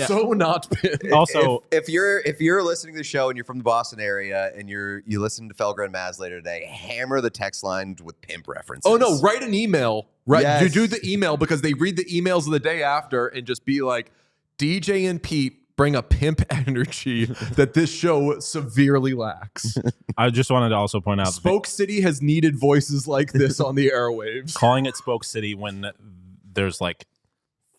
So not pimp. Also, if you're listening to the show and you're from the Boston area and you listen to Felger and Maz later today, hammer the text line with pimp references. Oh no, write an email. Right, yes. You do the email because they read the emails of the day after and just be like, DJ and Pete bring a pimp energy that this show severely lacks. I just wanted to also point out Spoke City has needed voices like this on the airwaves. Calling it Spoke City when there's like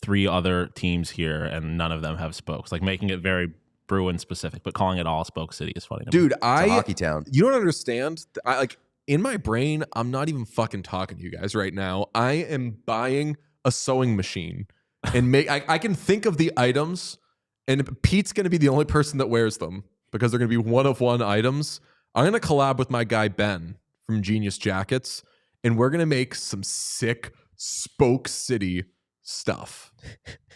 3 other teams here and none of them have spokes, like making it very Bruin specific, but calling it all Spoke City is funny to me. Dude, it's a hockey town. You don't understand. I like in my brain, I'm not even fucking talking to you guys right now. I am buying a sewing machine and I can think of the items. And Pete's going to be the only person that wears them because they're going to be one-of-one items. I'm going to collab with my guy Ben from Genius Jackets, and we're going to make some sick Spoke City stuff.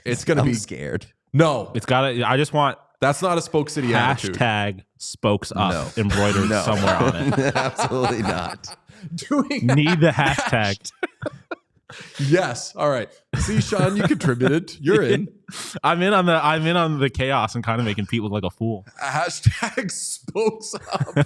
It's going to be scared. No, it's got to. I just want. That's not a Spoke City attitude. Hashtag spokes up embroidered somewhere on it. Absolutely not. Need the hashtag. Yes. All right. See, Sean, you contributed. You're in. I'm in on the chaos and kind of making Pete look like a fool. Hashtag spokes up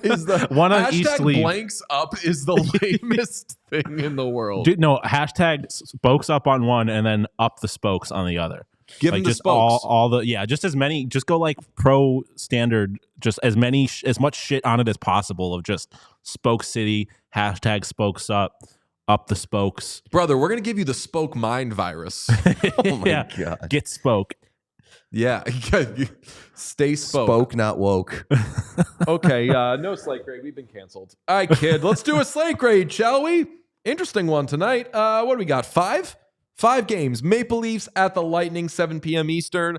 is the one on each sleeve. Blanks up is the lamest thing in the world. Dude, no, hashtag spokes up on one and then up the spokes on the other. Give them the spokes. All the just as many. Just go like pro standard. Just as much shit on it as possible of just Spoke City. Hashtag spokes up. Up the spokes. Brother, we're going to give you the spoke mind virus. Oh my God. Get spoke. Yeah. Stay spoke. Spoke, not woke. Okay. No slate grade. We've been canceled. All right, kid. Let's do a slate grade, shall we? Interesting one tonight. What do we got? 5 games. Maple Leafs at the Lightning, 7 p.m. Eastern.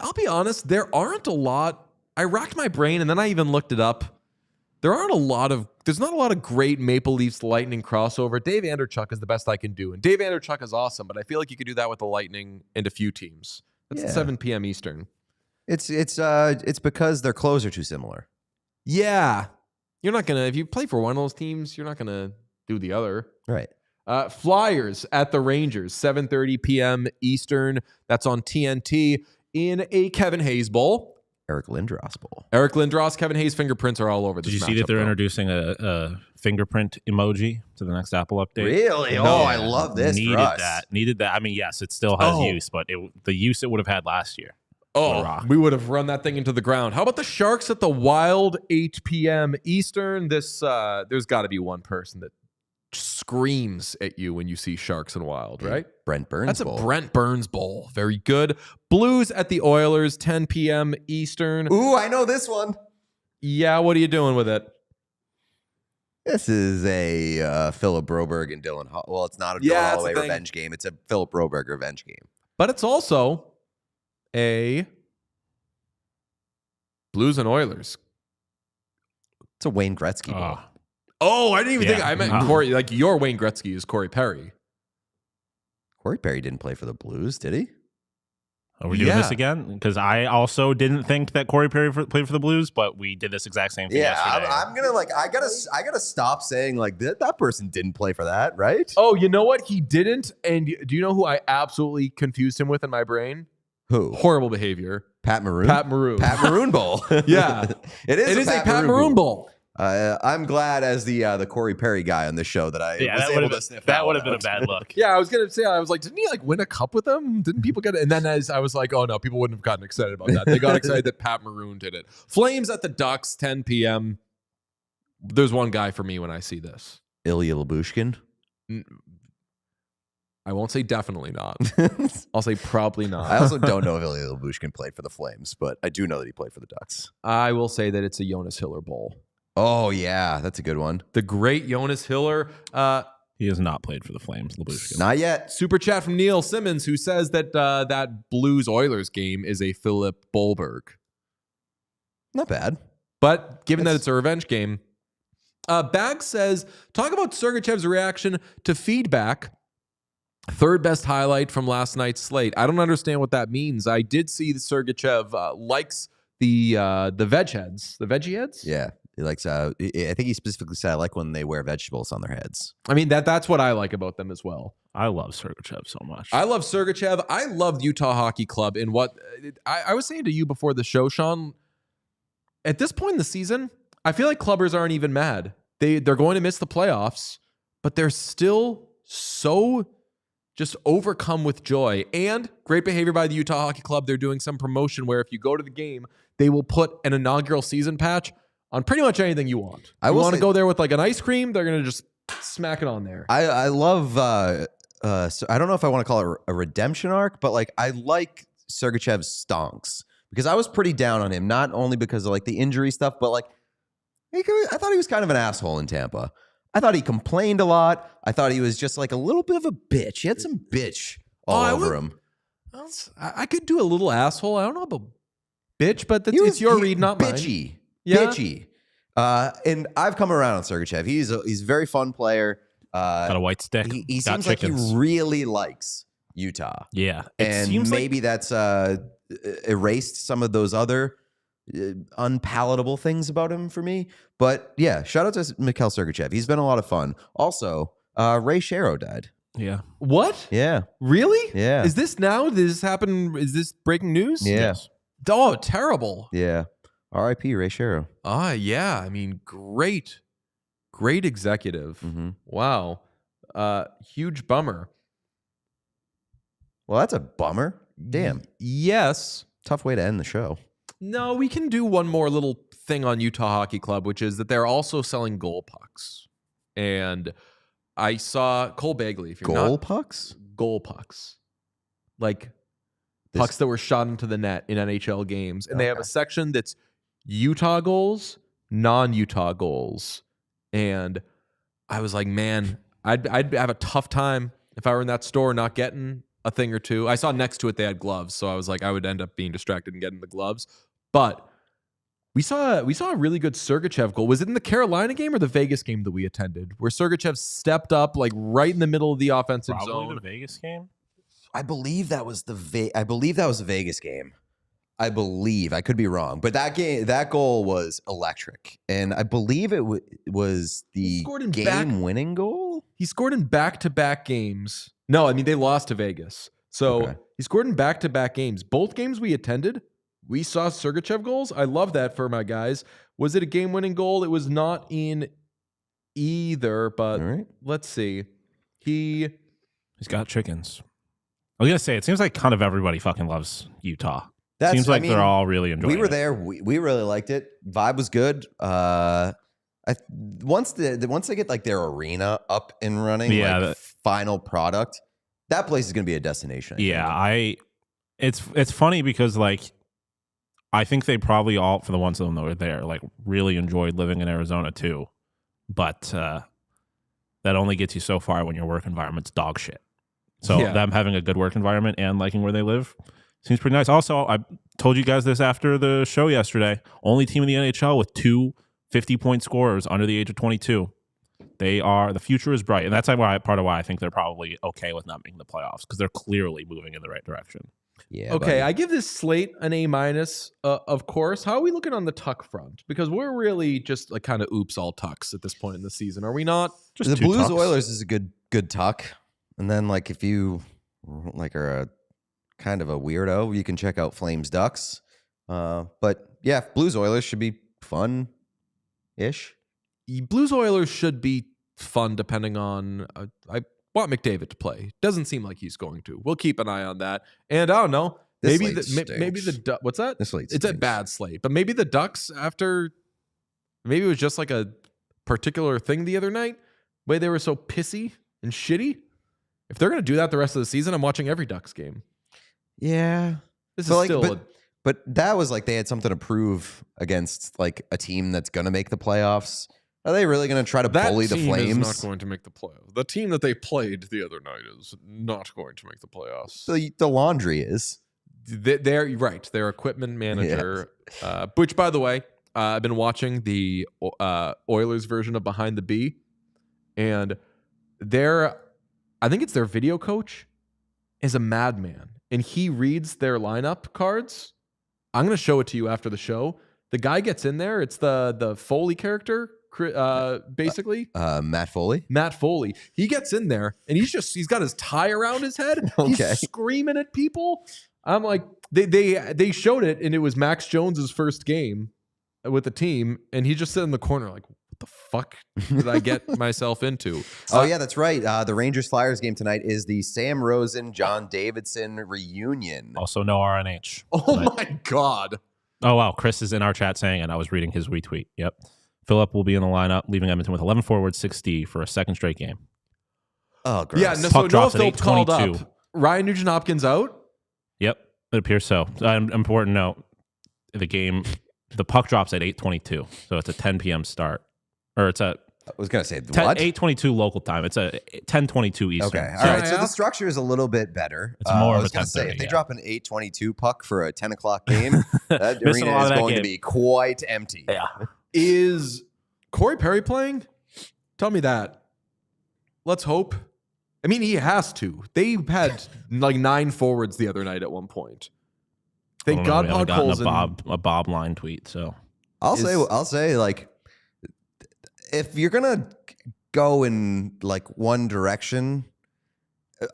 I'll be honest. There aren't a lot. I racked my brain and then I even looked it up. There's not a lot of great Maple Leafs Lightning crossover. Dave Anderchuk is the best I can do. And Dave Anderchuk is awesome, but I feel like you could do that with the Lightning and a few teams. That's at 7 p.m. Eastern. It's because their clothes are too similar. Yeah. You're not going to, if you play for one of those teams, you're not going to do the other. Right. Flyers at the Rangers, 7:30 p.m. Eastern. That's on TNT in a Kevin Hayes Bowl. Eric Lindros Bowl. Eric Lindros, Kevin Hayes fingerprints are all over this. Did you see that they're introducing a fingerprint emoji to the next Apple update? Really? No, Oh, I love this. Needed that. I mean, yes, it still has use, but the use it would have had last year. Oh, we would have run that thing into the ground. How about the Sharks at the Wild, 8 p.m. Eastern? There's got to be one person that screams at you when you see Sharks and Wild, right? Brent Burns That's Bowl. a Brent Burns Bowl. Very good. Blues at the Oilers, 10 p.m. Eastern. Ooh, I know this one. Yeah, what are you doing with it? This is a Philip Broberg and Dylan Well, it's not a Dylan Holloway revenge game. It's a Philip Broberg revenge game. But it's also a Blues and Oilers. It's a Wayne Gretzky Bowl. Oh, I didn't even think. I meant Corey. Like your Wayne Gretzky is Corey Perry. Corey Perry didn't play for the Blues, did he? Are we doing this again? Because I also didn't think that Corey Perry played for the Blues, but we did this exact same thing yesterday. I'm gonna I gotta stop saying like that person didn't play for that, right? Oh, you know what? He didn't. And do you know who I absolutely confused him with in my brain? Who? Horrible behavior. Pat Maroon. Pat Maroon. Pat Maroon Bowl. Yeah, it is a Pat Maroon Bowl. I'm glad as the Corey Perry guy on the show that I was able to sniff that would have been a bad look. Yeah, I was gonna say, I was like, didn't he like win a cup with them? Didn't people get it? And then as I was like, oh no, people wouldn't have gotten excited about that. They got excited that Pat Maroon did it. Flames at the Ducks, 10 p.m. There's one guy for me when I see this. Ilya Lyubushkin. I won't say definitely not. I'll say probably not. I also don't know if Ilya Lyubushkin played for the Flames, but I do know that he played for the Ducks. I will say that it's a Jonas Hiller Bowl. Oh, yeah. That's a good one. The great Jonas Hiller. He has not played for the Flames. Lyubushkin. Not yet. Super chat from Neil Simmons, who says that that Blues-Oilers game is a Philip Bolberg. Not bad. But given that it's a revenge game, Bag says, talk about Sergachev's reaction to feedback. Third best highlight from last night's slate. I don't understand what that means. I did see that Sergachev likes the veg heads. The veggie heads? Yeah. He likes. I think he specifically said, I like when they wear vegetables on their heads. I mean, that's what I like about them as well. I love Sergachev so much. I love Sergachev. I love Utah Hockey Club. And what I was saying to you before the show, Sean, at this point in the season, I feel like clubbers aren't even mad. They're going to miss the playoffs, but they're still so just overcome with joy. And great behavior by the Utah Hockey Club. They're doing some promotion where if you go to the game, they will put an inaugural season patch on pretty much anything you want. You want to go there with like an ice cream, they're going to just smack it on there. I love, so I don't know if I want to call it a redemption arc, but like I like Sergachev's stonks because I was pretty down on him, not only because of like the injury stuff, but like I thought he was kind of an asshole in Tampa. I thought he complained a lot. I thought he was just like a little bit of a bitch. He had some bitch all over him. I could do a little asshole. I don't know about bitch, but it's your read, not mine. Bitchy. Yeah. Bitchy. And I've come around on Sergachev. He's a very fun player. Got a white stick. He seems like he really likes Utah. Yeah. And maybe that's erased some of those other unpalatable things about him for me. But yeah, shout out to Mikhail Sergachev. He's been a lot of fun. Also, Ray Shero died. Yeah. What? Yeah. Really? Yeah. Is this now? Did this happen? Is this breaking news? Yeah. Yes. Oh, terrible. Yeah. R.I.P. Ray Shero. Yeah. I mean, great executive. Mm-hmm. Wow. Huge bummer. Well, that's a bummer. Damn. Yes. Tough way to end the show. No, we can do one more little thing on Utah Hockey Club, which is that they're also selling goal pucks. And I saw Cole Bagley. If you're pucks? Goal pucks. Like pucks that were shot into the net in NHL games. And they have a section that's Utah goals, non-Utah goals. And I was like, man, I'd have a tough time if I were in that store not getting a thing or two. I saw next to it they had gloves, so I was like, I would end up being distracted and getting the gloves. But we saw a really good Sergachev goal. Was it in the Carolina game or the Vegas game that we attended, where Sergachev stepped up like right in the middle of the offensive zone? The Vegas game. I believe that was the Vegas game. I believe. I could be wrong, but that goal was electric, and I believe it was the game-winning goal. He scored in back-to-back games. No, I mean they lost to Vegas. So he scored in back-to-back games. Both games we attended, we saw Sergachev goals. I love that for my guys. Was it a game-winning goal? It was not in either, but let's see. He's got chickens. I was gonna say, it seems like kind of everybody fucking loves Utah. Seems like they're all really enjoying it. We were there. We really liked it. Vibe was good. Once they get like their arena up and running, the final product, that place is going to be a destination. It's funny because like I think they probably all, for the ones of them that were there, like really enjoyed living in Arizona too. But that only gets you so far when your work environment's dog shit. So them having a good work environment and liking where they live seems pretty nice. Also, I told you guys this after the show yesterday. Only team in the NHL with 2 50-point scorers under the age of 22. The future is bright. And that's part of why I think they're probably okay with not making the playoffs, because they're clearly moving in the right direction. Yeah. Okay, buddy. I give this slate an A-, of course. How are we looking on the tuck front? Because we're really just like kind of oops all tucks at this point in the season. Are we not? Just the Blues Oilers is a good tuck. And then like if you like are a kind of a weirdo, you can check out Flames Ducks. But yeah, Blues Oilers should be fun-ish. Blues Oilers should be fun depending on I want McDavid to play. Doesn't seem like he's going to. We'll keep an eye on that. And I don't know. Maybe the what's that? This slate it's a bad slate. But maybe the Ducks maybe it was just like a particular thing the other night, way they were so pissy and shitty. If they're going to do that the rest of the season, I'm watching every Ducks game. Yeah. But that was like they had something to prove against like a team that's going to make the playoffs. Are they really going to try to bully the Flames? That team is not going to make the playoffs. The team that they played the other night is not going to make the playoffs. The laundry is. They're right. Their equipment manager, which, by the way, I've been watching the Oilers version of Behind the B, and I think it's their video coach is a madman, and he reads their lineup cards. I'm going to show it to you after the show. The guy gets in there. It's the Foley character, basically. Matt Foley. Matt Foley. He gets in there, and he's got his tie around his head. Okay. He's screaming at people. I'm like, they showed it, and it was Max Jones's first game with the team, and he just sat in the corner like, what the fuck did I get myself into? Oh, yeah, that's right. The Rangers-Flyers game tonight is the Sam Rosen, John Davidson reunion. Also no RNH. Oh, my God. Oh, wow. Chris is in our chat saying, and I was reading his retweet. Yep. Phillip will be in the lineup, leaving Edmonton with 11 forwards, 6D for a second straight game. Oh, gross. Yeah, so Noah Phillips called up. Ryan Nugent-Hopkins out? Yep, it appears so. Important note, the puck drops at 8:22, so it's a 10 p.m. start. Or it's a... I was going to say, what? 8:22 local time. It's a 10:22 Eastern. Okay, all right. So the structure is a little bit better. It's more of a 10:30. I was going to say, if they drop an 8:22 puck for a 10 o'clock game, that arena is going to be quite empty. Yeah. Is Corey Perry playing? Tell me that. Let's hope. I mean, he has to. They had like 9 forwards the other night at one point. Thank God Podkolzin gotten a Bob line tweet. So I'll say like, if you're gonna go in like one direction,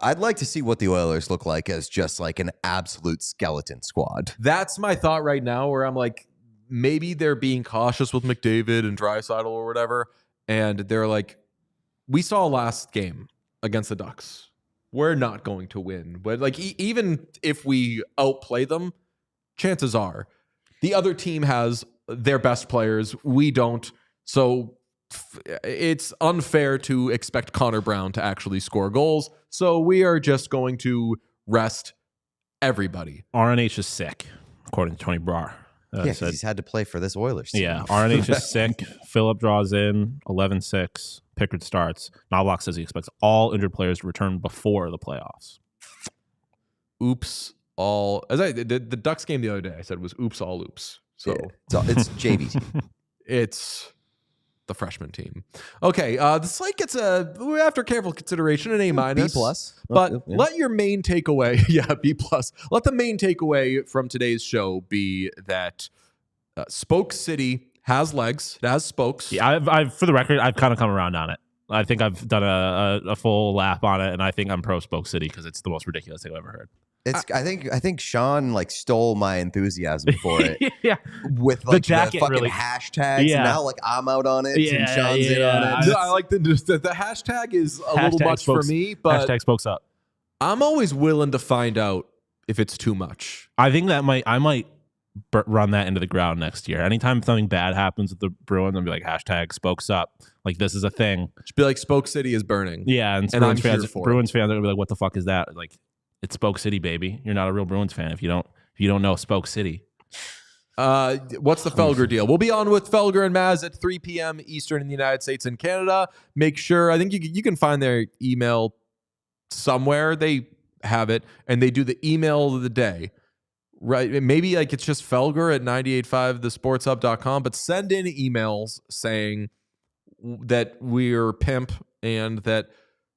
I'd like to see what the Oilers look like as just like an absolute skeleton squad. That's my thought right now, where I'm like, maybe they're being cautious with McDavid and Draisaitl or whatever, and they're like, we saw last game against the Ducks, we're not going to win. But like, even if we outplay them, chances are the other team has their best players. We don't. So it's unfair to expect Connor Brown to actually score goals. So we are just going to rest everybody. RNH is sick, according to Tony Brar. Yeah, because he's had to play for this Oilers team. Yeah, RNH is sick. Phillip draws in 11-6. Pickard starts. Knobloch says he expects all injured players to return before the playoffs. Oops, all. As I did the Ducks game the other day, I said was oops, all oops. So yeah, it's JVT. It's the freshman team. Okay, the slate gets after careful consideration, an A-. B+. But let your main takeaway, B+. Let the main takeaway from today's show be that Spoke City has legs. It has spokes. Yeah, I've for the record, I've kind of come around on it. I think I've done a full lap on it, and I think I'm pro Spoke City because it's the most ridiculous thing I've ever heard. I think Sean like stole my enthusiasm for it. Yeah, with like the jacket fucking really, hashtags. yeah. And now like I'm out on it and Sean's in on it. No, I like the hashtag is a little much for me, but hashtag spokes up. I'm always willing to find out if it's too much. I think that I might run that into the ground next year. Anytime something bad happens with the Bruins, I'll be like hashtag spokes up. Like this is a thing. It should be like Spoke City is burning. Yeah, and Bruins fans are gonna be like, what the fuck is that? Like, it's Spoke City, baby. You're not a real Bruins fan if you don't know Spoke City. What's the Felger deal? We'll be on with Felger and Maz at 3 p.m. Eastern in the United States and Canada. Make sure, I think you can find their email somewhere. They have it, and they do the email of the day. Right, maybe like it's just Felger at 985thesportshub.com, but send in emails saying that we're pimp and that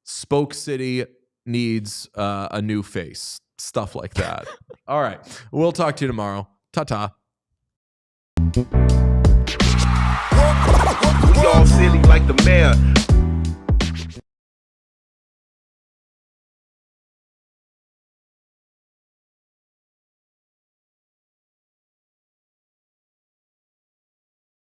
Spoke City needs a new face, stuff like that. All right, we'll talk to you tomorrow. Ta-ta. We all silly like the mayor.